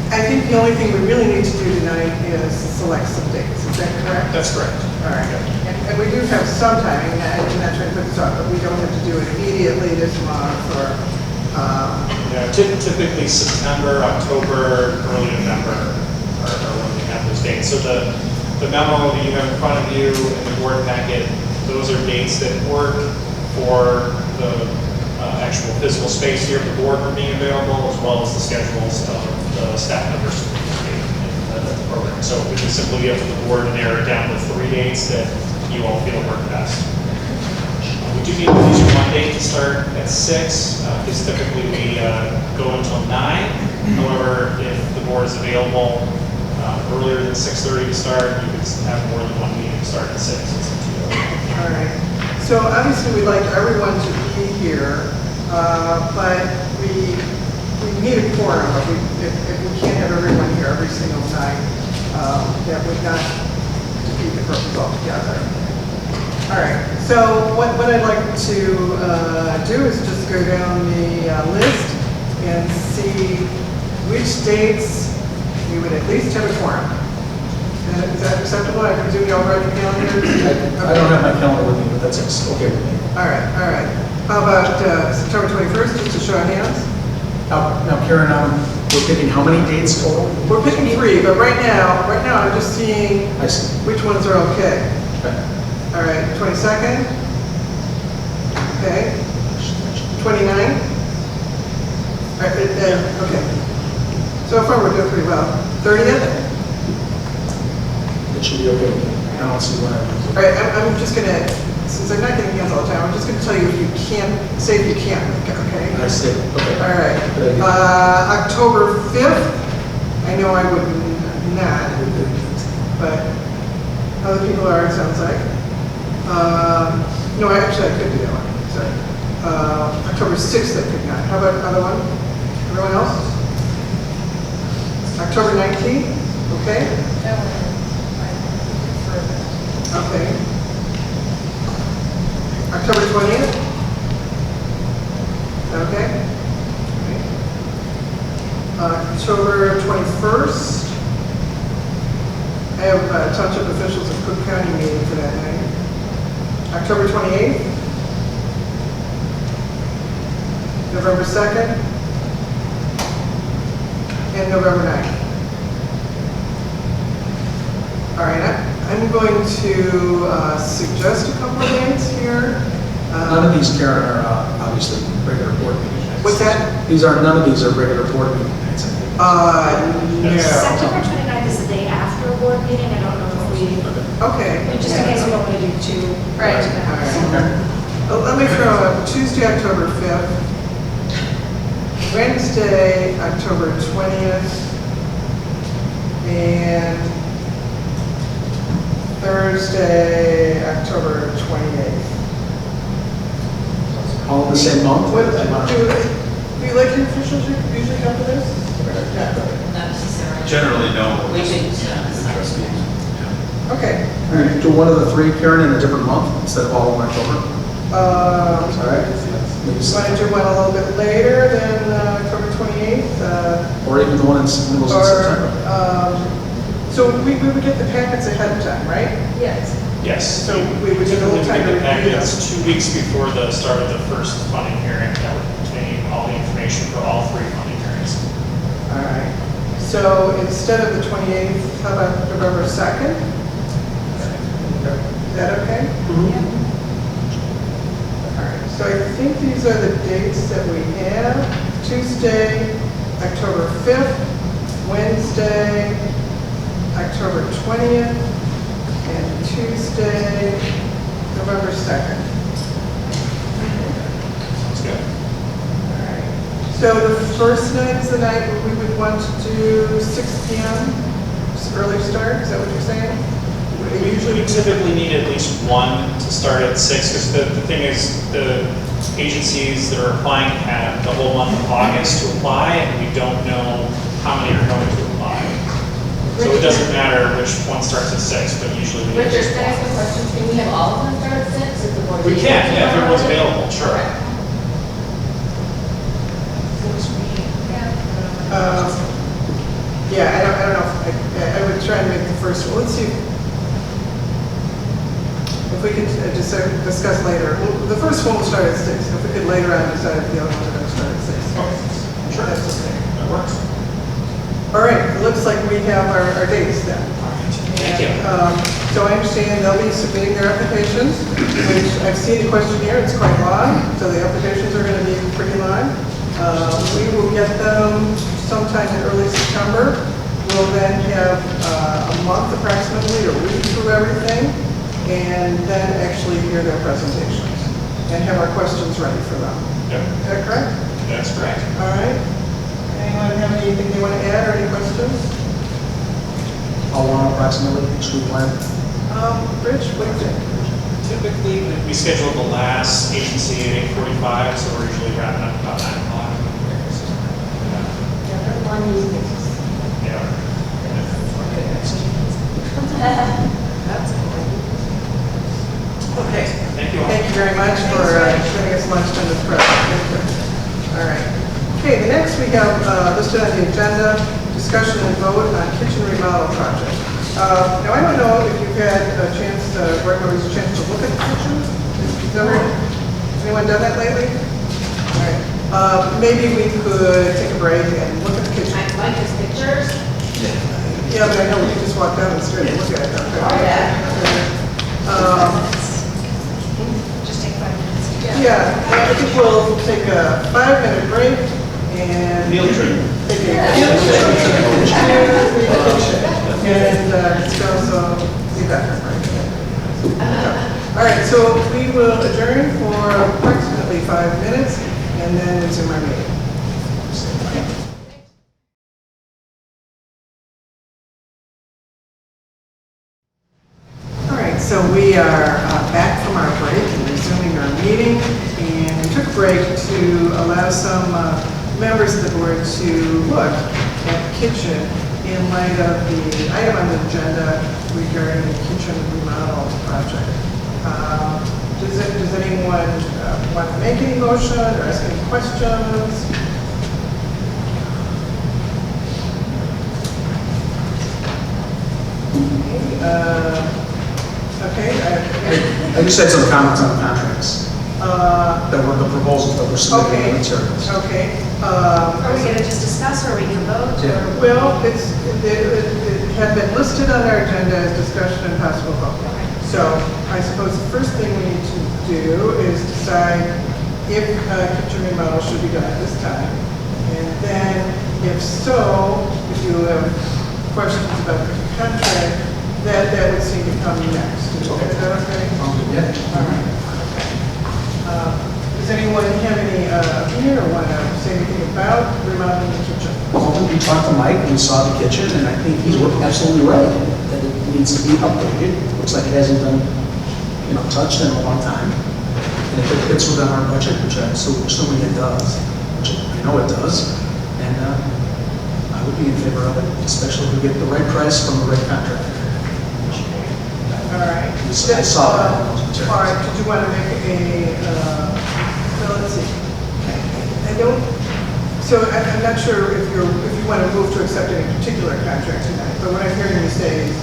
I think the only thing we really need to do tonight is select some dates. Is that correct? That's correct. All right. And we do have some time. I'm not trying to put this off, but we don't have to do it immediately this month or. Yeah, typically September, October, early November are when we have those dates. So the memo that you have in front of you in the board packet, those are dates that work for the actual physical space here, the board room being available, as well as the schedules of the staff members in the program. So we can simply be up to the board and narrow it down to 3 dates that you all feel work best. We do need to use one date to start at 6, because typically we go until 9. However, if the board is available earlier than 6:30 to start, you can have more than one meeting start at 6. All right. So obviously we'd like everyone to be here, but we need a quorum. If we can't have everyone here every single night, that would not defeat the purpose altogether. All right. So what I'd like to do is just go down the list and see which dates we would at least have a quorum. Is that acceptable? I presume you all read your calendars? I don't have my calendar with me, but that's okay with me. All right, all right. How about September 21st, just a show of hands? Now Karen, we're picking how many dates total? We're picking 3, but right now I'm just seeing I see. which ones are okay. Okay. All right, 22nd? Okay. 29th? All right, okay. So far we're doing pretty well. 30th? It should be okay with me. I don't see why. All right, I'm just gonna, since I'm not getting hands all the time, I'm just gonna tell you if you can't, say if you can't make it, okay? I see, okay. All right. Good idea. October 5th, I know I would not, but other people are, it sounds like. No, actually I could do that one, sorry. October 6th I could not. How about other one? Everyone else? October 19th, okay? Okay. October 20th? Okay. October 24th? 1st, I have township officials and Cook County meeting for that night. October 28th, November 2nd, and November 9th. All right, I'm going to suggest a couple of dates here. None of these, Karen, are obviously regular board meeting nights. What's that? None of these are regular board meeting nights. No. September 29th is the day after a board meeting. I don't know if we, Okay. just in case we don't want to do two. Right. Let me throw up Tuesday, October 5th, Wednesday, October 20th, and Thursday, October 28th. All in the same month? What, do you like your officials usually come to this? Yeah. Not necessarily. Generally, no. We should, Okay. All right, do one of the three, Karen, in a different month instead of all in October? All right. Maybe Want to do one a little bit later than October 28th? Or even the one in middle of September? So we would get the packets ahead of time, right? Yes. Yes. So we would get a little time to Typically, we review get them. packets 2 weeks before the start of the first funding hearing that would contain all the information for all 3 funding hearings. All right. So instead of the 28th, how about November 2nd? Is that okay? All right. So I think these are the dates that we have. Tuesday, October 5th, Wednesday, October 20th, and Tuesday, November 2nd. Sounds good. All right. So the first night is the night where we would want to do 6 p.m., just early start, is that what you're saying? We typically need at least one to start at 6, because the thing is, the agencies that are applying have the whole month of August to apply, and we don't know how many are going to apply. So it doesn't matter which one starts at 6, but usually we need Richard, just can I ask a one. question? Can we have all of them start at 6? Is the board? We can, yeah, if everyone's available, sure. Yeah, I don't know, I would try to make the first one, let's see. If we could discuss later, well, the first one will start at 6, if we could later on decide if the other ones are going to start at 6. Okay. Sure. That's okay. That works. All right, it looks like we have our dates then. Thank you. So I understand they'll be submitting their applications, which I've seen the questionnaire, it's quite long, so the applications are going to be pretty long. We will get them sometime in early September. We'll then have a month approximately to read through everything, and then actually hear their presentations, and have our questions ready for them. Yep. Is that correct? That's correct. All right. Anyone have anything they want to add, or any questions? How long approximately should we plan? Rich, what do you think? Typically, we schedule the last agency at 8:45, so we're usually wrapping up about 9 o'clock. Yeah. That's okay. Thank you all. Thank you very much for giving us lunch time this press. Thank you. All right. Okay, the next we have listed on the agenda, discussion and vote on kitchen remodel project. Now, I don't know if you've had a chance, board members, a chance to look at the kitchen. Has anyone done that lately? All right. Maybe we could take a break and look at the kitchen. I like his pictures. Yeah, but I know we can just walk down the street and look at it. Okay. Oh, yeah. Just take 5 minutes. Yeah, I think we'll take a 5-minute break and Meal trip. take a field trip to the kitchen. And so be back. All right, so we will adjourn for approximately 5 minutes and then resume our meeting. All right, so we are back from our break and resuming our meeting. And we took a break to allow some members of the board to look at the kitchen in light of the item on the agenda regarding the kitchen remodel project. Does anyone want to make any motion or ask any questions? Okay, I just had some comments on the contracts, that were the proposals that were submitted in the materials. okay. Are we going to just discuss or we can vote? Yeah. or- Well, it had been listed on our agenda as discussion and possible vote. So I suppose the first thing we need to do is decide if kitchen remodel should be done at this time. And then, if so, if you have questions about the contract, that would seem to come next. Is that okay? Yeah. All right. Does anyone have any opinion or want to say anything about remodeling the kitchen? Well, we talked to Mike and we saw the kitchen, and I think he's absolutely right, that it needs to be upgraded. Looks like it hasn't been, touched in a long time. And if it fits within our budget, which I'm assuming it does, which I know it does, and I would be in favor of it, especially if we get the right price from the right contractor. All right. I saw that in those materials. All right, did you want to make a, well, let's see. I don't, so I'm not sure if you want to move to accept any particular contract tonight, but what I'm hearing you say is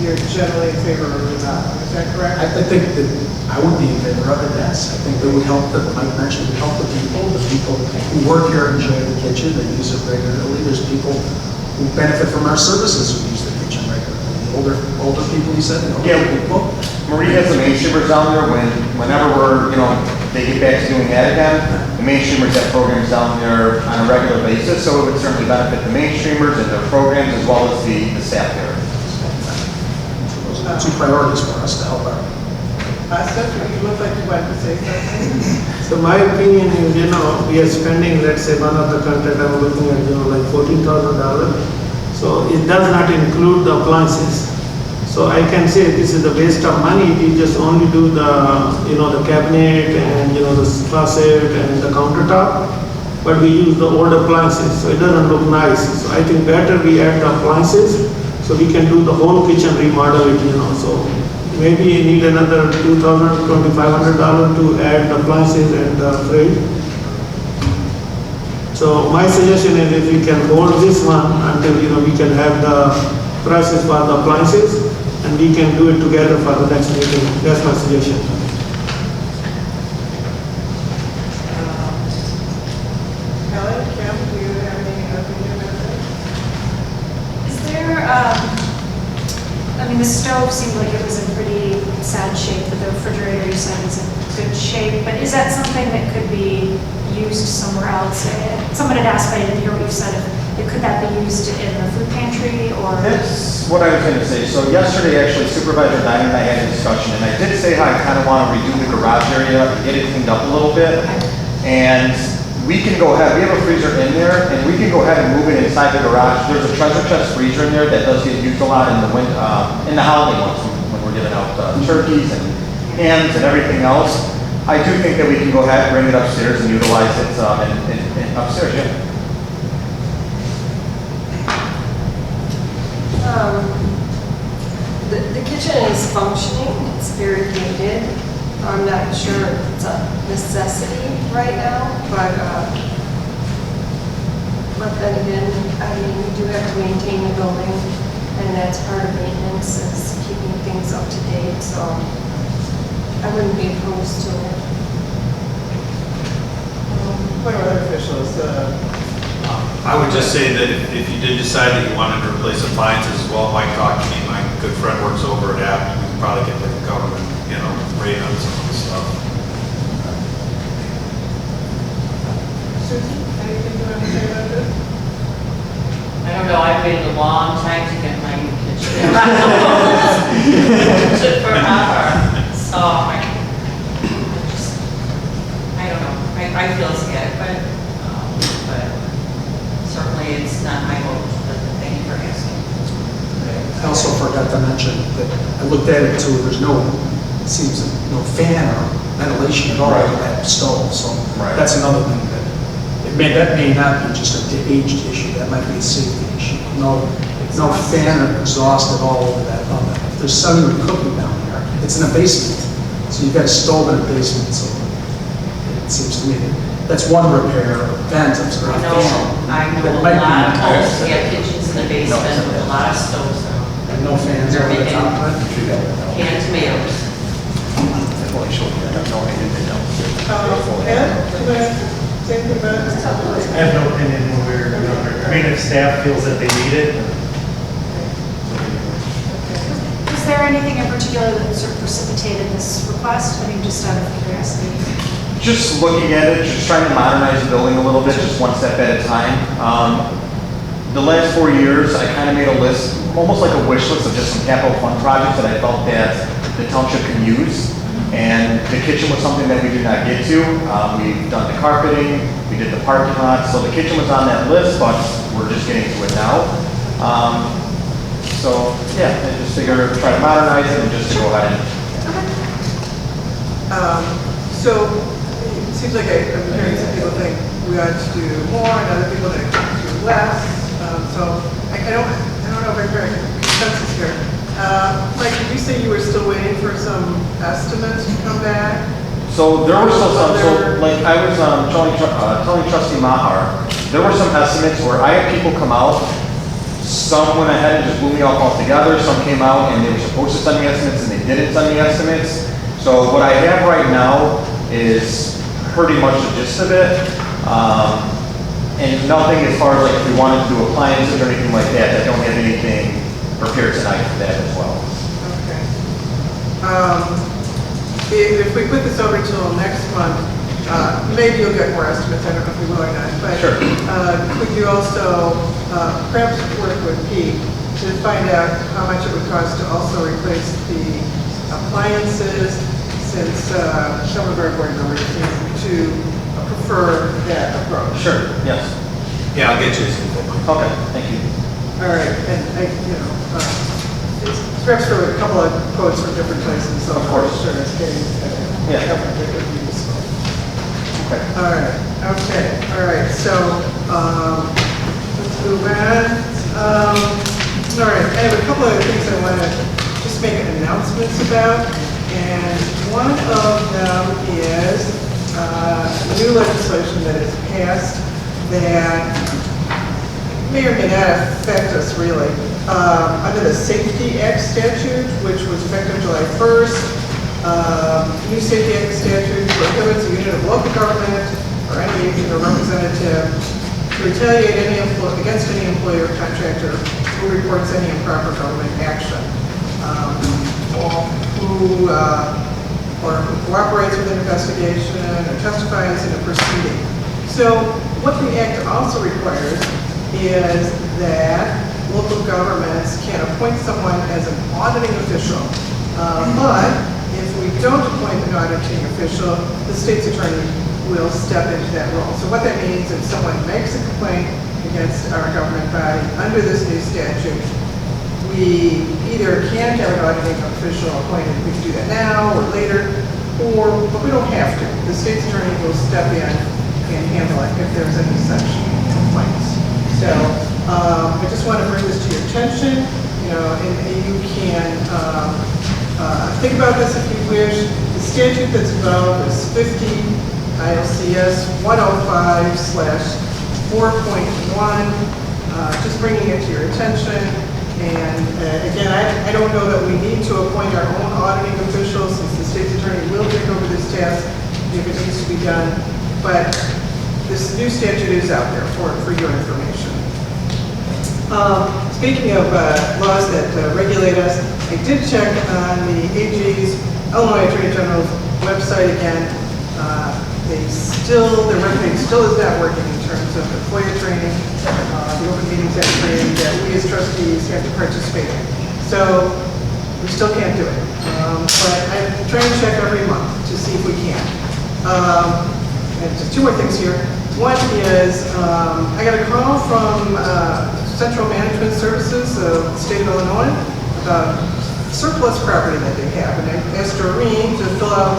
you're generally in favor of remodeling, is that correct? I think that I would be in favor of it, yes. I think that would help, that Mike mentioned, would help the people who work here enjoy the kitchen, they use it regularly. There's people who benefit from our services who use the kitchen regularly. Older people, he said, Yeah. people. Marie has the main streamers down there whenever they get back to doing that again. The main streamers have programs down there on a regular basis, so it would certainly benefit the main streamers and their programs as well as the staff there. Those are the two priorities for us to help our. Steph, you look like you want to say something. So my opinion is, we are spending, let's say, one of the contract, I'm looking at, like $14,000. So it does not include the appliances. So I can say this is a waste of money, we just only do the, the cabinet and, the faucet and the countertop, but we use the old appliances, so it doesn't look nice. So I think better we add the appliances, so we can do the whole kitchen remodel it, so maybe you need another $2,000, $2,500 to add the appliances and the fridge. So my suggestion is if we can hold this one until, we can have the prices for the appliances, and we can do it together for the next meeting. That's my suggestion. Helen, Kim, do you have any opinion about that? Is there, the stove seemed like it was in pretty sad shape, but the refrigerator you said is in good shape, but is that something that could be used somewhere else? Someone had asked, but I didn't hear what you said. Could that be used in the food pantry or? That's what I was going to say. So yesterday, actually, Supervisor Diamond and I had a discussion, and I did say how I kind of want to redo the garage area and get it cleaned up a little bit. And we can go ahead, we have a freezer in there, and we can go ahead and move it inside the garage. There's a treasure chest freezer in there that does get used a lot in the holiday months when we're giving out turkeys and hams and everything else. I do think that we can go ahead and bring it upstairs and utilize it upstairs, yeah. The kitchen is functioning, it's very dated. I'm not sure if it's a necessity right now, but then again, we do have to maintain the building, and that's part of maintenance, is keeping things up to date, so I wouldn't be opposed to it. What are other officials? I would just say that if you did decide that you wanted to replace appliances as well, Mike talked to me, my good friend works over at Apt, we could probably get the government, rate on some of the stuff. Susan, anything you want to say about this? I don't know, I've waited a long time to get my new kitchen. It took forever, so I don't know, I feel sad, but certainly it's not my vote, but thank you for asking. I also forgot to mention that I looked at it too, there's no fan or ventilation at all in that stove, so that's another thing that may not be just an aged issue, that might be a safety issue. No fan or exhaust at all over that oven. If there's cellular cooking down there, it's in a basement, so you've got a stove in a basement, so it seems to me that's one repair, vent, I'm sorry, I know a lot of homes have kitchens in the basement with a lot of stoves. No fans They're over the making top of it? canned tomatoes. Ed, do you want to say anything about it? I have no opinion one way or another. I mean, if staff feels that they need it, Was there anything in particular that sort of precipitated this request? I mean, just out of curiosity. Just looking at it, just trying to modernize the building a little bit, just one step at a time. The last 4 years, I kind of made a list, almost like a wish list of just some capital fund projects that I felt that the township can use. And the kitchen was something that we did not get to. We've done the carpeting, we did the parking lot, so the kitchen was on that list, but we're just getting to it now. So, yeah, I just figured try to modernize it and just to go ahead and. So, it seems like I'm hearing some people think we ought to do more, and other people think we ought to do less. So, I don't know if I'm hearing consensus here. Mike, did you say you were still waiting for some estimates to come back? So there were still some, so like I was telling Trustee Mahar, there were some estimates where I had people come out, some went ahead and just blew me off altogether, some came out and they were supposed to send me estimates and they didn't send me estimates. So what I have right now is pretty much the gist of it. And nothing as far as like if we wanted to do appliances or anything like that, I don't have anything prepared tonight for that as well. Okay. If we put this over till next month, maybe you'll get more estimates. I don't know if we will or not. But sure. Could you also perhaps work with Pete to find out how much it would cost to also replace the appliances, since some of our board members seem to prefer that approach? Sure, yes. Yeah, I'll get you some. Okay, thank you. All right, and it's perhaps for a couple of quotes from different places, so of course. Sure, it's getting, yeah. That would be useful. Okay. All right, so, let's move on. All right, I have a couple of things I want to just make announcements about, and one of them is new legislation that is passed that may or may not affect us really. Under the Safety Act statute, which was effective July 1st, new Safety Act statute prohibits a unit of local government or any agent or representative to retaliate against any employer or contractor who reports any improper government action, who cooperates with an investigation or testifies in a proceeding. So what the act also requires is that local governments can appoint someone as an auditing official. But if we don't appoint an auditing official, the state's attorney will step into that role. So what that means is someone makes a complaint against our government body under this new statute, we either can have an auditing official appointed, we can do that now or later, but we don't have to. The state's attorney will step in and handle it if there's any such complaints. So I just want to bring this to your attention, and you can think about this if you wish. The statute that's involved is 50 ILCS 105/4.1. Just bringing it to your attention. And again, I don't know that we need to appoint our own auditing officials, since the state's attorney will take over this task if it needs to be done. But this new statute is out there for your information. Speaking of laws that regulate us, I did check on the AG's, Illinois Attorney General's website again. Their webpage still is not working in terms of the FOIA training, the Open Meetings Act training that we as trustees have to participate in. So we still can't do it. But I'm trying to check every month to see if we can. And just two more things here. One is, I got a call from Central Management Services of the state of Illinois about surplus property that they have. And I asked Doreen to fill out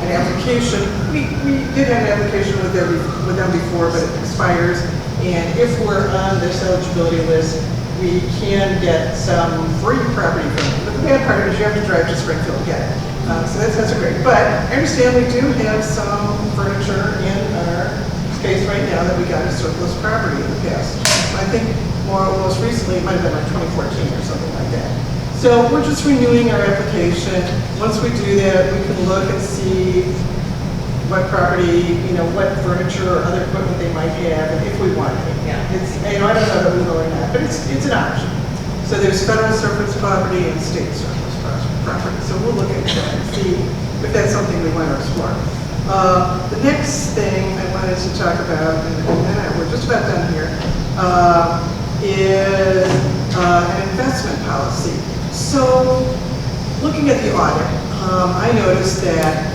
an application. We did have an application with them before, but it expires. And if we're on this eligibility list, we can get some free property from them. But the bad part is you have to drive to Springfield to get it. So that's great. But I understand we do have some furniture in our space right now that we got as surplus property in the past. I think most recently it might have been like 2014 or something like that. So we're just renewing our application. Once we do that, we can look and see what property, what furniture or other equipment they might have, and if we want it. Yeah. It's, I don't know that we will or not, but it's an option. So there's federal surface property and state surface property. So we'll look at that and see if that's something we want to explore. The next thing I wanted to talk about, and we're just about done here, is an investment policy. So looking at the audit, I noticed that,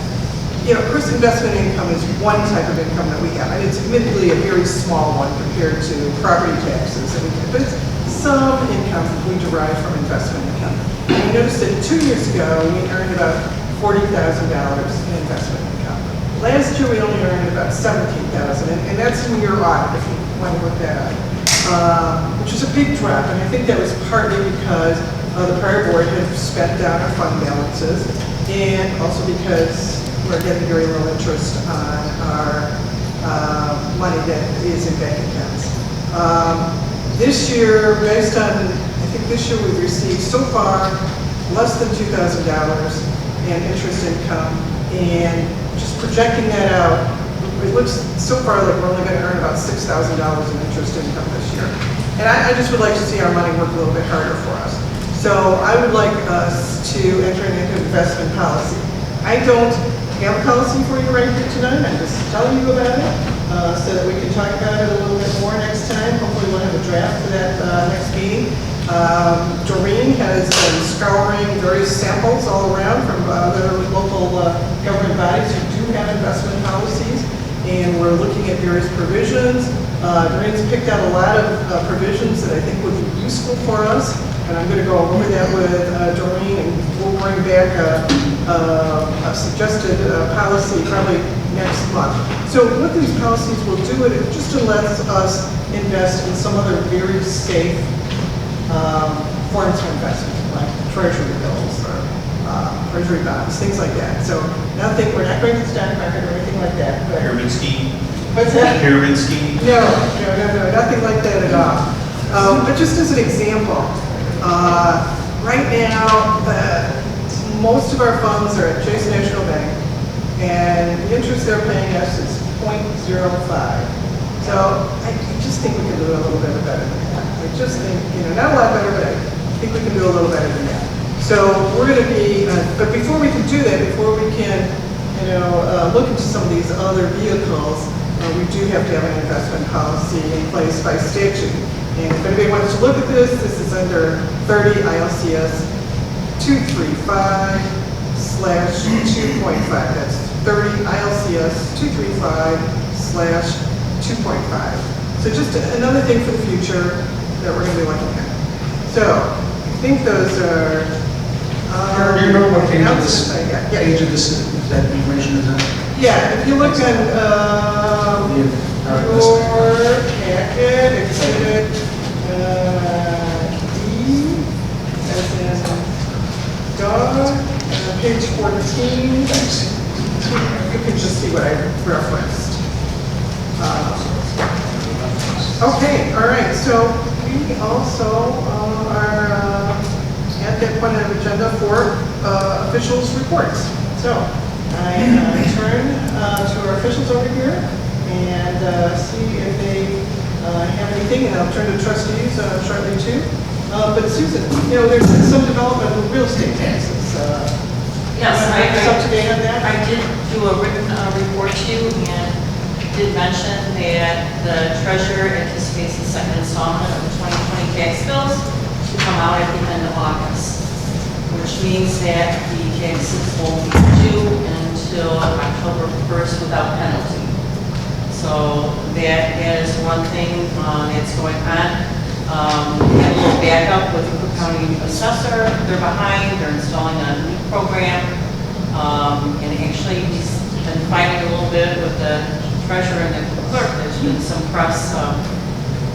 of course, investment income is one type of income that we have, and it's admittedly a very small one compared to property taxes that we get, but it's some income we derive from investment income. And I noticed that 2 years ago, we earned about $40,000 in investment income. Last year, we only earned about $17,000, and that's in your audit, if you want to look that up, which is a big drop, and I think that was partly because the prior board had spent down our fund balances, and also because we're getting very low interest on our money that is in bank accounts. This year, based on, I think this year we've received so far less than $2,000 in interest income, and just projecting that out, it looks so far like we're only going to earn about $6,000 in interest income this year. And I just would like to see our money work a little bit harder for us. So I would like us to enter into investment policy. I don't have a policy for you right here tonight. I'm just telling you about it so that we can talk about it a little bit more next time. Hopefully we'll have a draft for that next meeting. Doreen has been scouring various samples all around from other local government bodies who do have investment policies, and we're looking at various provisions. Doreen's picked out a lot of provisions that I think would be useful for us, and I'm going to go over that with Doreen, and we'll bring back a suggested policy probably next month. So what these policies will do, it just lets us invest in some other very safe forms of investment, like treasury bills or treasury bonds, things like that. So we're not going to the stock market or anything like that. But Pyramid scheme? What's that? Pyramid scheme? No, nothing like that at all. But just as an example, right now, most of our funds are at Chase National Bank, and the interest they're paying us is 0.05. So I just think we can do a little bit better than that. I just think, not a lot better, but I think we can do a little better than that. So we're going to be, but before we can do that, before we can, look into some of these other vehicles, we do have to have an investment policy in place by statute. And if anybody wants to look at this is under 30 ILCS 235/2.5. That's 30 ILCS 235/2.5. So just another thing for the future that we're going to be looking at. So I think those are. Do you remember what page of this, yeah. page of this that information is on? Yeah, if you look at your packet, exhibit E, as in dog, page 14. Thanks. You can just see what I referenced. Okay, all right, so we also are at that point on the agenda for officials' reports. So I turn to our officials over here and see if they have anything, and I'll turn to trustees shortly too. But Susan, there's been some development with real estate taxes. Yes, up to date on that? I did do a written report to you and did mention that the treasurer anticipates the second installment of the 2020 tax bills to come out at the end of August, which means that the taxes won't be due until October 1st without penalty. So that is one thing that's going on. We had a little backup with the Cook County assessor. They're behind. They're installing a new program. And actually, he's been fighting a little bit with the treasurer and the clerk. There's been some press,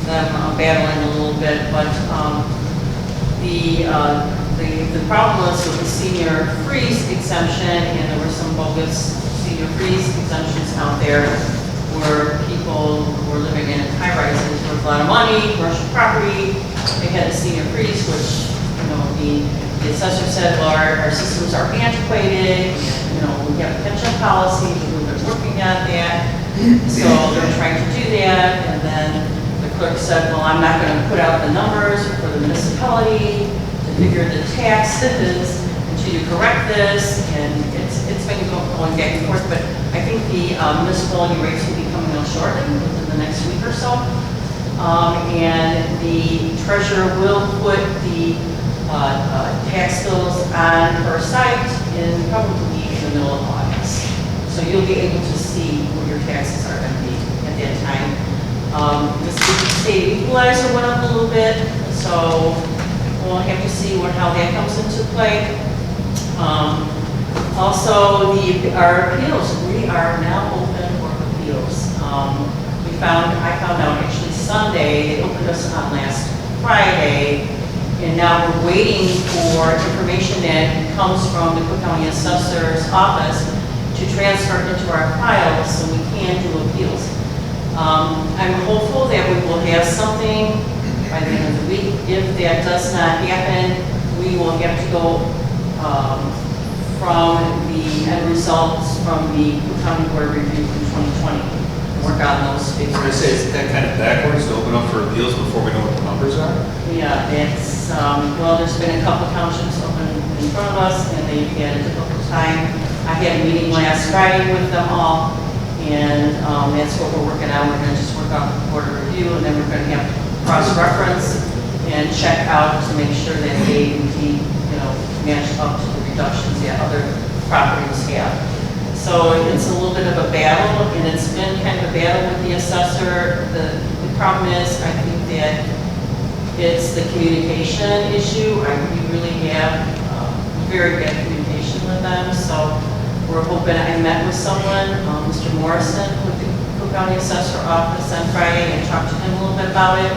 them battling a little bit. But the problem was with the senior freeze exemption, and there were some bogus senior freeze exemptions out there where people who were living in high-rises worth a lot of money, commercial property, they had a senior freeze, which, the assessor said, well, our systems are antiquated, we have a pension policy, we've been working on that. So they're trying to do that, and then the clerk said, well, I'm not going to put out the numbers for the municipality to figure the taxes until you correct this, and it's been going back and forth, but I think the municipality rates will be coming out shortly, within the next week or so. And the treasurer will put the tax bills on her site probably in the middle of August. So you'll be able to see what your taxes are going to be at that time. The state equalizer went up a little bit, so we'll have to see how that comes into play. Also, our appeals, we are now open for appeals. I found out actually Sunday, they opened us on last Friday, and now we're waiting for information that comes from the Cook County Assessor's Office to transfer into our files so we can do appeals. I'm hopeful that we will have something by the end of the week. If that does not happen, we will have to go from the end results from the Cook County Board of Review from 2020. Work on those figures. I say, is that kind of backwards to open up for appeals before we know what the numbers are? Yeah, it's, well, there's been a couple townships open in front of us, and they've had a difficult time. I had a meeting last Friday with them all, and that's what we're working on. We're going to just work out the Board of Review, and then we're going to have cross-reference and check out to make sure that they indeed, match up to the reductions that other properties have. So it's a little bit of a battle, and it's been kind of a battle with the assessor. The problem is, I think that it's the communication issue. We really have very bad communication with them, so we're hoping. I met with someone, Mr. Morrison, with the Cook County Assessor Office on Friday, and talked to him a little bit about it.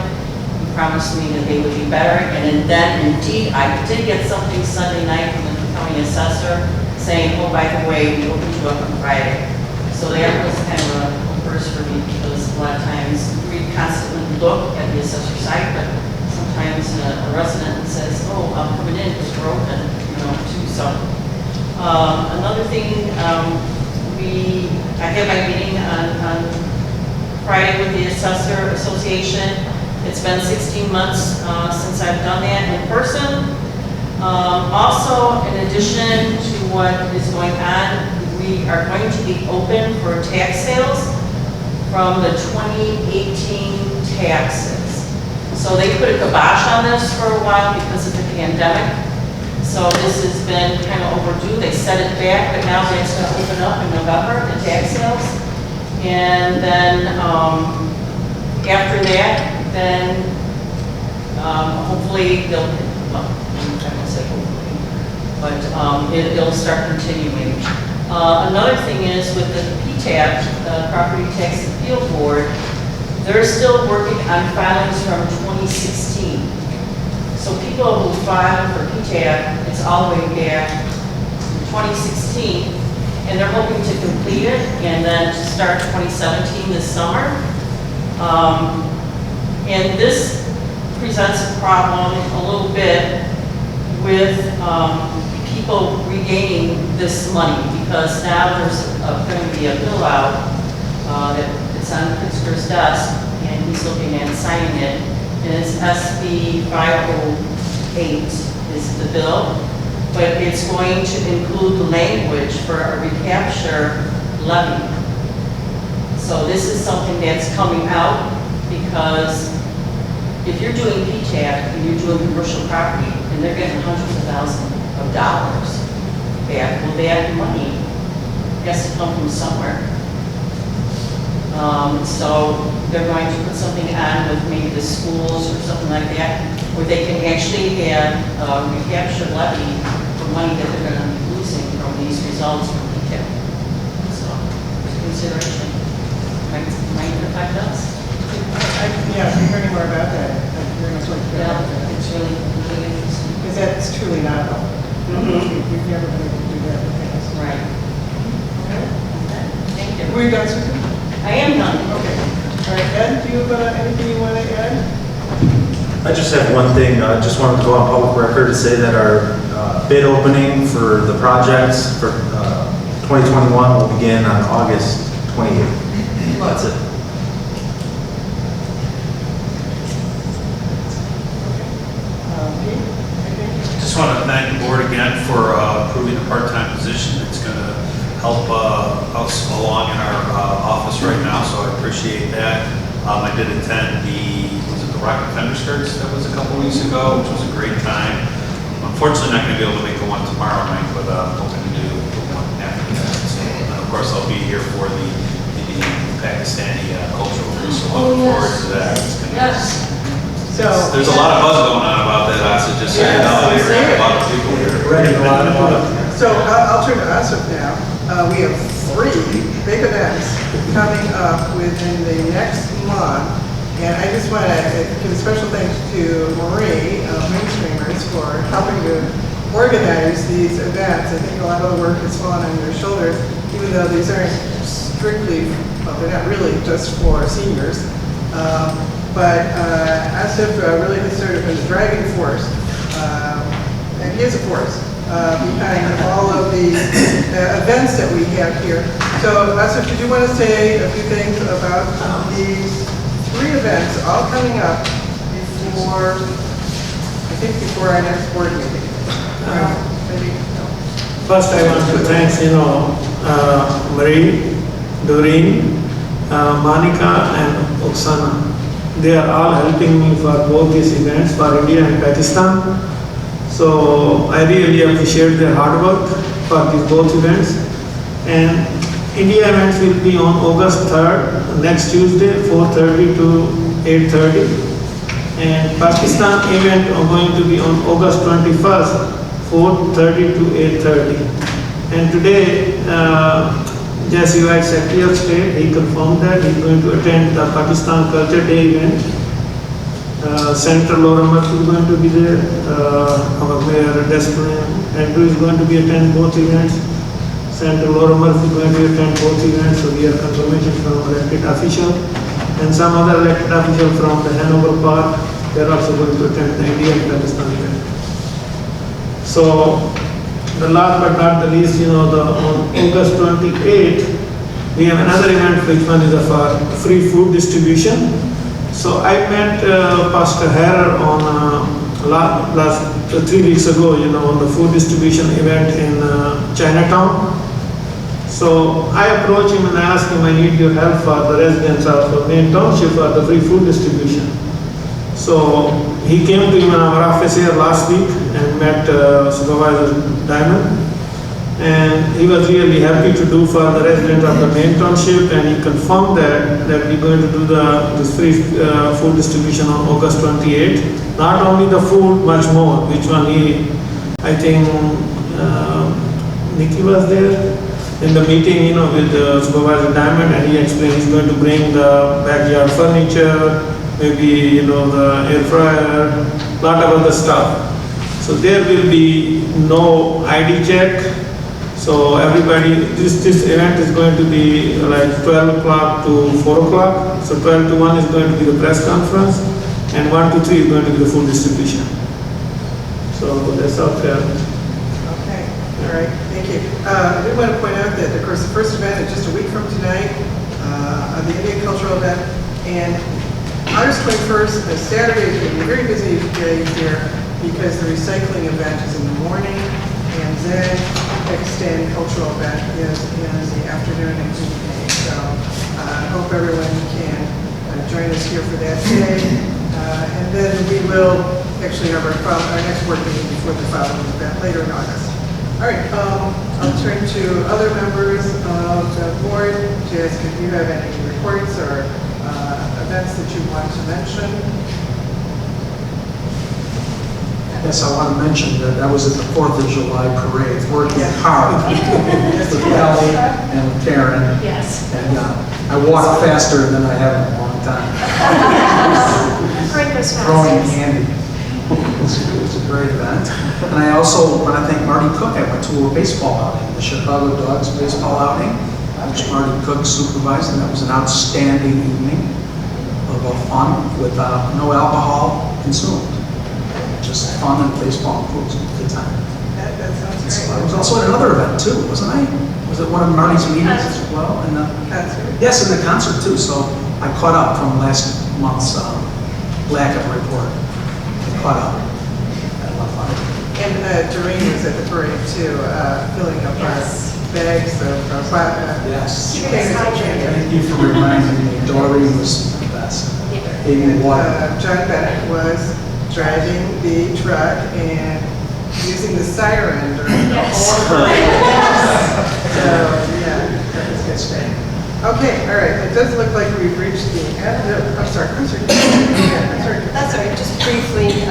He promised me that they would be better, and then indeed, I did get something Sunday night from the Cook County Assessor saying, oh, by the way, we opened you up on Friday. So that was kind of a first for me, because a lot of times we constantly look at the assessor site, but sometimes a resident says, oh, I'm coming in because we're open, too. So another thing, I had my meeting on Friday with the Assessor Association. It's been 16 months since I've done that in person. Also, in addition to what is going on, we are going to be open for tax sales from the 2018 taxes. So they put a kibosh on this for a while because of the pandemic. So this has been kind of overdue. They set it back, but now it's going to open up in November, the tax sales. And then after that, then hopefully they'll, but it'll start continuing. Another thing is with the PTAB, the Property Tax Appeal Board, they're still working on filings from 2016. So people who filed for PTAB, it's all the way back to 2016, and they're hoping to complete it and then to start 2017 this summer. And this presents a problem a little bit with people regaining this money, because now there's going to be a bill out that it's on Pritzker's desk, and he's looking at signing it, and it's SB 508 is the bill, but it's going to include the language for a recapture levy. So this is something that's coming out, because if you're doing PTAB and you're doing commercial property, and they're getting hundreds of thousands of dollars back, well, that money has to come from somewhere. So they're going to put something on with maybe the schools or something like that, where they can actually have a recapture levy for money that they're going to be losing from these results from PTAB. So, consideration. Might affect us. Yeah, I'm hearing more about that. I'd very much like to hear about that. It's really interesting. Because that's truly novel. We've never been able to do that in the past. Right. Okay. Thank you. Were you done, Susan? I am done. Okay. All right, Ed, do you have anything you want to add? I just have one thing. I just wanted to go on public record to say that our bid opening for the projects for 2021 will begin on August 28th. That's it. Just want to thank the board again for approving the part-time position. It's going to help us along in our office right now, so I appreciate that. I did attend was it the Rocket Fender Skirts that was a couple weeks ago, which was a great time. Unfortunately, not going to be able to make the one tomorrow night, but I'm hoping to do the one after that. So, and of course, I'll be here for the Indian Pakistani cultural food, so looking forward to that. It's gonna There's a lot of buzz going on about that, so just so you know, there's a lot of people here. So I'll turn to us now. We have 3 big events coming up within the next month. And I just want to give a special thanks to Marie, Mainstreamers, for helping to organize these events. I think a lot of the work has fallen on your shoulders, even though these aren't strictly, well, they're not really just for seniors. But ASIF really has sort of been the driving force, and he is a force, behind all of the events that we have here. So ASIF, did you want to say a few things about these 3 events all coming up before, I think before our next board meeting? Maybe, no. First, I want to thank, Marie, Doreen, Monica, and Oksana. They are all helping me for both these events for India and Pakistan. So I really appreciate their hard work for these both events. And India events will be on August 3rd, next Tuesday, 4:30 to 8:30. And Pakistan event are going to be on August 21st, 4:30 to 8:30. And today, Jesse White, Secretary of State, he confirmed that he's going to attend the Pakistan Culture Day event. Senator Laura Murphy is going to be there. Our Mayor Desperate Andrew is going to be attending both events. Senator Laura Murphy is going to attend both events, so we have confirmation from elected official. And some other elected official from the Hanover Park, they're also going to attend the India and Pakistan event. So, the last but not the least, on August 28th, we have another event, which one is for free food distribution. So I met Pastor Harrer on last 3 weeks ago, on the food distribution event in Chinatown. So I approached him and asked him, I need your help for the residents of Maine Township for the free food distribution. So he came to him in our office here last week and met Supervisor Diamond. And he was really happy to do for the residents of the Maine Township, and he confirmed that we're going to do this free food distribution on August 28th. Not only the food, much more, which one I think Nikki was there in the meeting, with Supervisor Diamond, and he explained he's going to bring the backyard furniture, maybe, the air fryer, lot of other stuff. So there will be no ID check. So everybody, this event is going to be like 12 o'clock to 4 o'clock. So 12 to 1 is going to be the press conference, and 1 to 3 is going to be the food distribution. So that's all fair. Okay, all right, thank you. I did want to point out that, of course, the first event is just a week from tonight, on the Indian Cultural event, and August 21st, Saturday, is going to be a very busy day here because the recycling event is in the morning, and then Pakistan cultural event is in the afternoon and evening. So I hope everyone can join us here for that day. And then we will actually have our next board meeting before the following event later in August. All right, I'll turn to other members of the board to ask if you have any reports or events that you want to mention. Yes, I want to mention that I was at the 4th of July parade, working hard with Kelly and Karen. Yes. And I walked faster than I have in a long time. Great Christmas. Throwing candy. It was a great event. And I also want to thank Marty Cook. I went to a baseball outing, the Chicago Dogs baseball outing, which Marty Cook supervised, and that was an outstanding evening of fun with no alcohol consumed. Just fun and baseball and food. Good time. I was also at another event too, wasn't I? Was it one of Marty's meetings as well? And yes, in the concert too, so I caught up from last month's lack of report. I caught up. Had a lot of fun. And Doreen was at the parade too, filling up our bags of Yes. candy. Thank you for reminding me. Doreen was the best. Amy Water. John Bennett was driving the truck and using the siren during the whole parade. So, yeah, that was good stuff. Okay, all right, it does look like we've reached the end of, I'm sorry. That's all right, just briefly,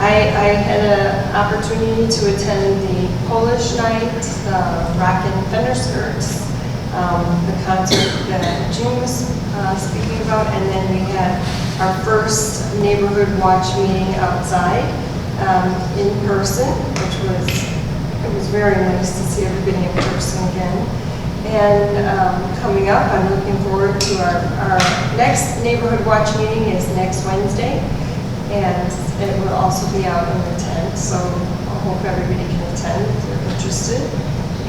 I had an opportunity to attend the Polish night, the Rockin' Fender Skirts, the concert that June was speaking about, and then we had our first neighborhood watch meeting outside in person, which was very nice to see everybody in person again. And coming up, I'm looking forward to our next neighborhood watch meeting is next Wednesday. And it will also be out in the tent, so I hope everybody can attend if they're interested.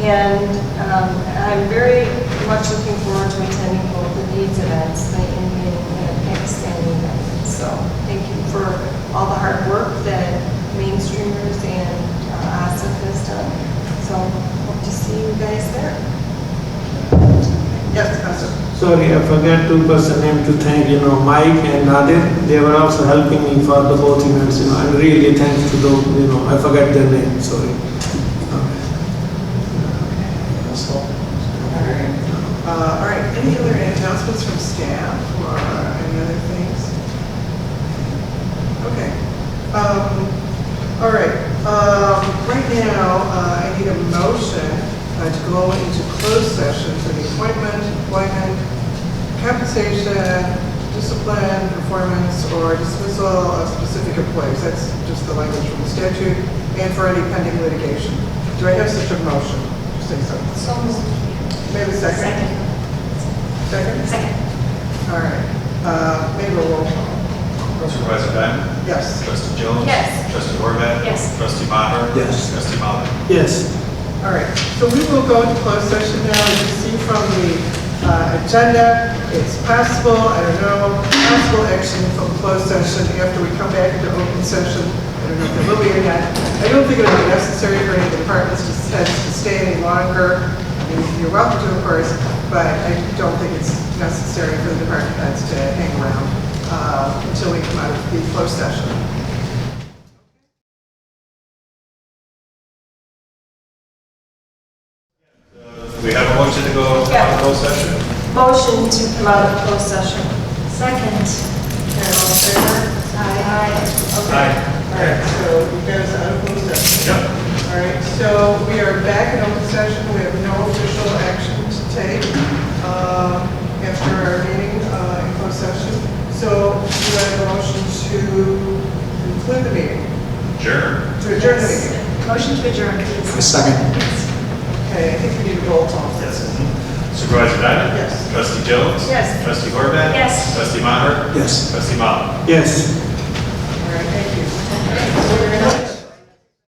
And I'm very much looking forward to attending both of these events, the Indian and Pakistani event. So thank you for all the hard work that mainstreamers and ASIF has done. So hope to see you guys there. Yes, Councilor. Sorry, I forgot two person name to thank, Mike and Nadir. They were also helping me for the both events, and really thanks to those, I forgot their name, sorry. All right, any other announcements from staff or any other things? Okay. All right, right now, I need a motion to go into closed session for the appointment, compensation, discipline, performance, or dismissal of specific employees. That's just the language from the statute, and for any pending litigation. Do I have such a motion? Just say so. So moved. Maybe second? Second? Second. All right. Maybe a roll call. Supervisor Diamond? Yes. Trustee Jones? Yes. Trustee Horvath? Yes. Trustee Maher? Yes. Trustee Mahler? Yes. All right, so we will go into closed session now. As you see from the agenda, it's possible, I don't know, possible action from closed session after we come back into open session. I don't know if there will be or not. I don't think it will be necessary for any of the departments to stay any longer. I mean, you're welcome to, of course, but I don't think it's necessary for the department heads to hang around until we come out of the closed session. We have a motion to go out of closed session? Motion to come out of closed session. Second. All in favor? Aye. Okay. All right, so you guys are out of closed session. Yep. All right, so we are back in open session. We have no official action to take after our meeting in closed session. So do I have a motion to conclude the meeting? Sure. To adjourn the meeting? Motion to adjourn, please. Second. Okay, I think we need a roll call. Yes. Supervisor Diamond? Yes. Trustee Jones? Yes. Trustee Horvath? Yes. Trustee Maher? Yes. Trustee Mahler? Yes.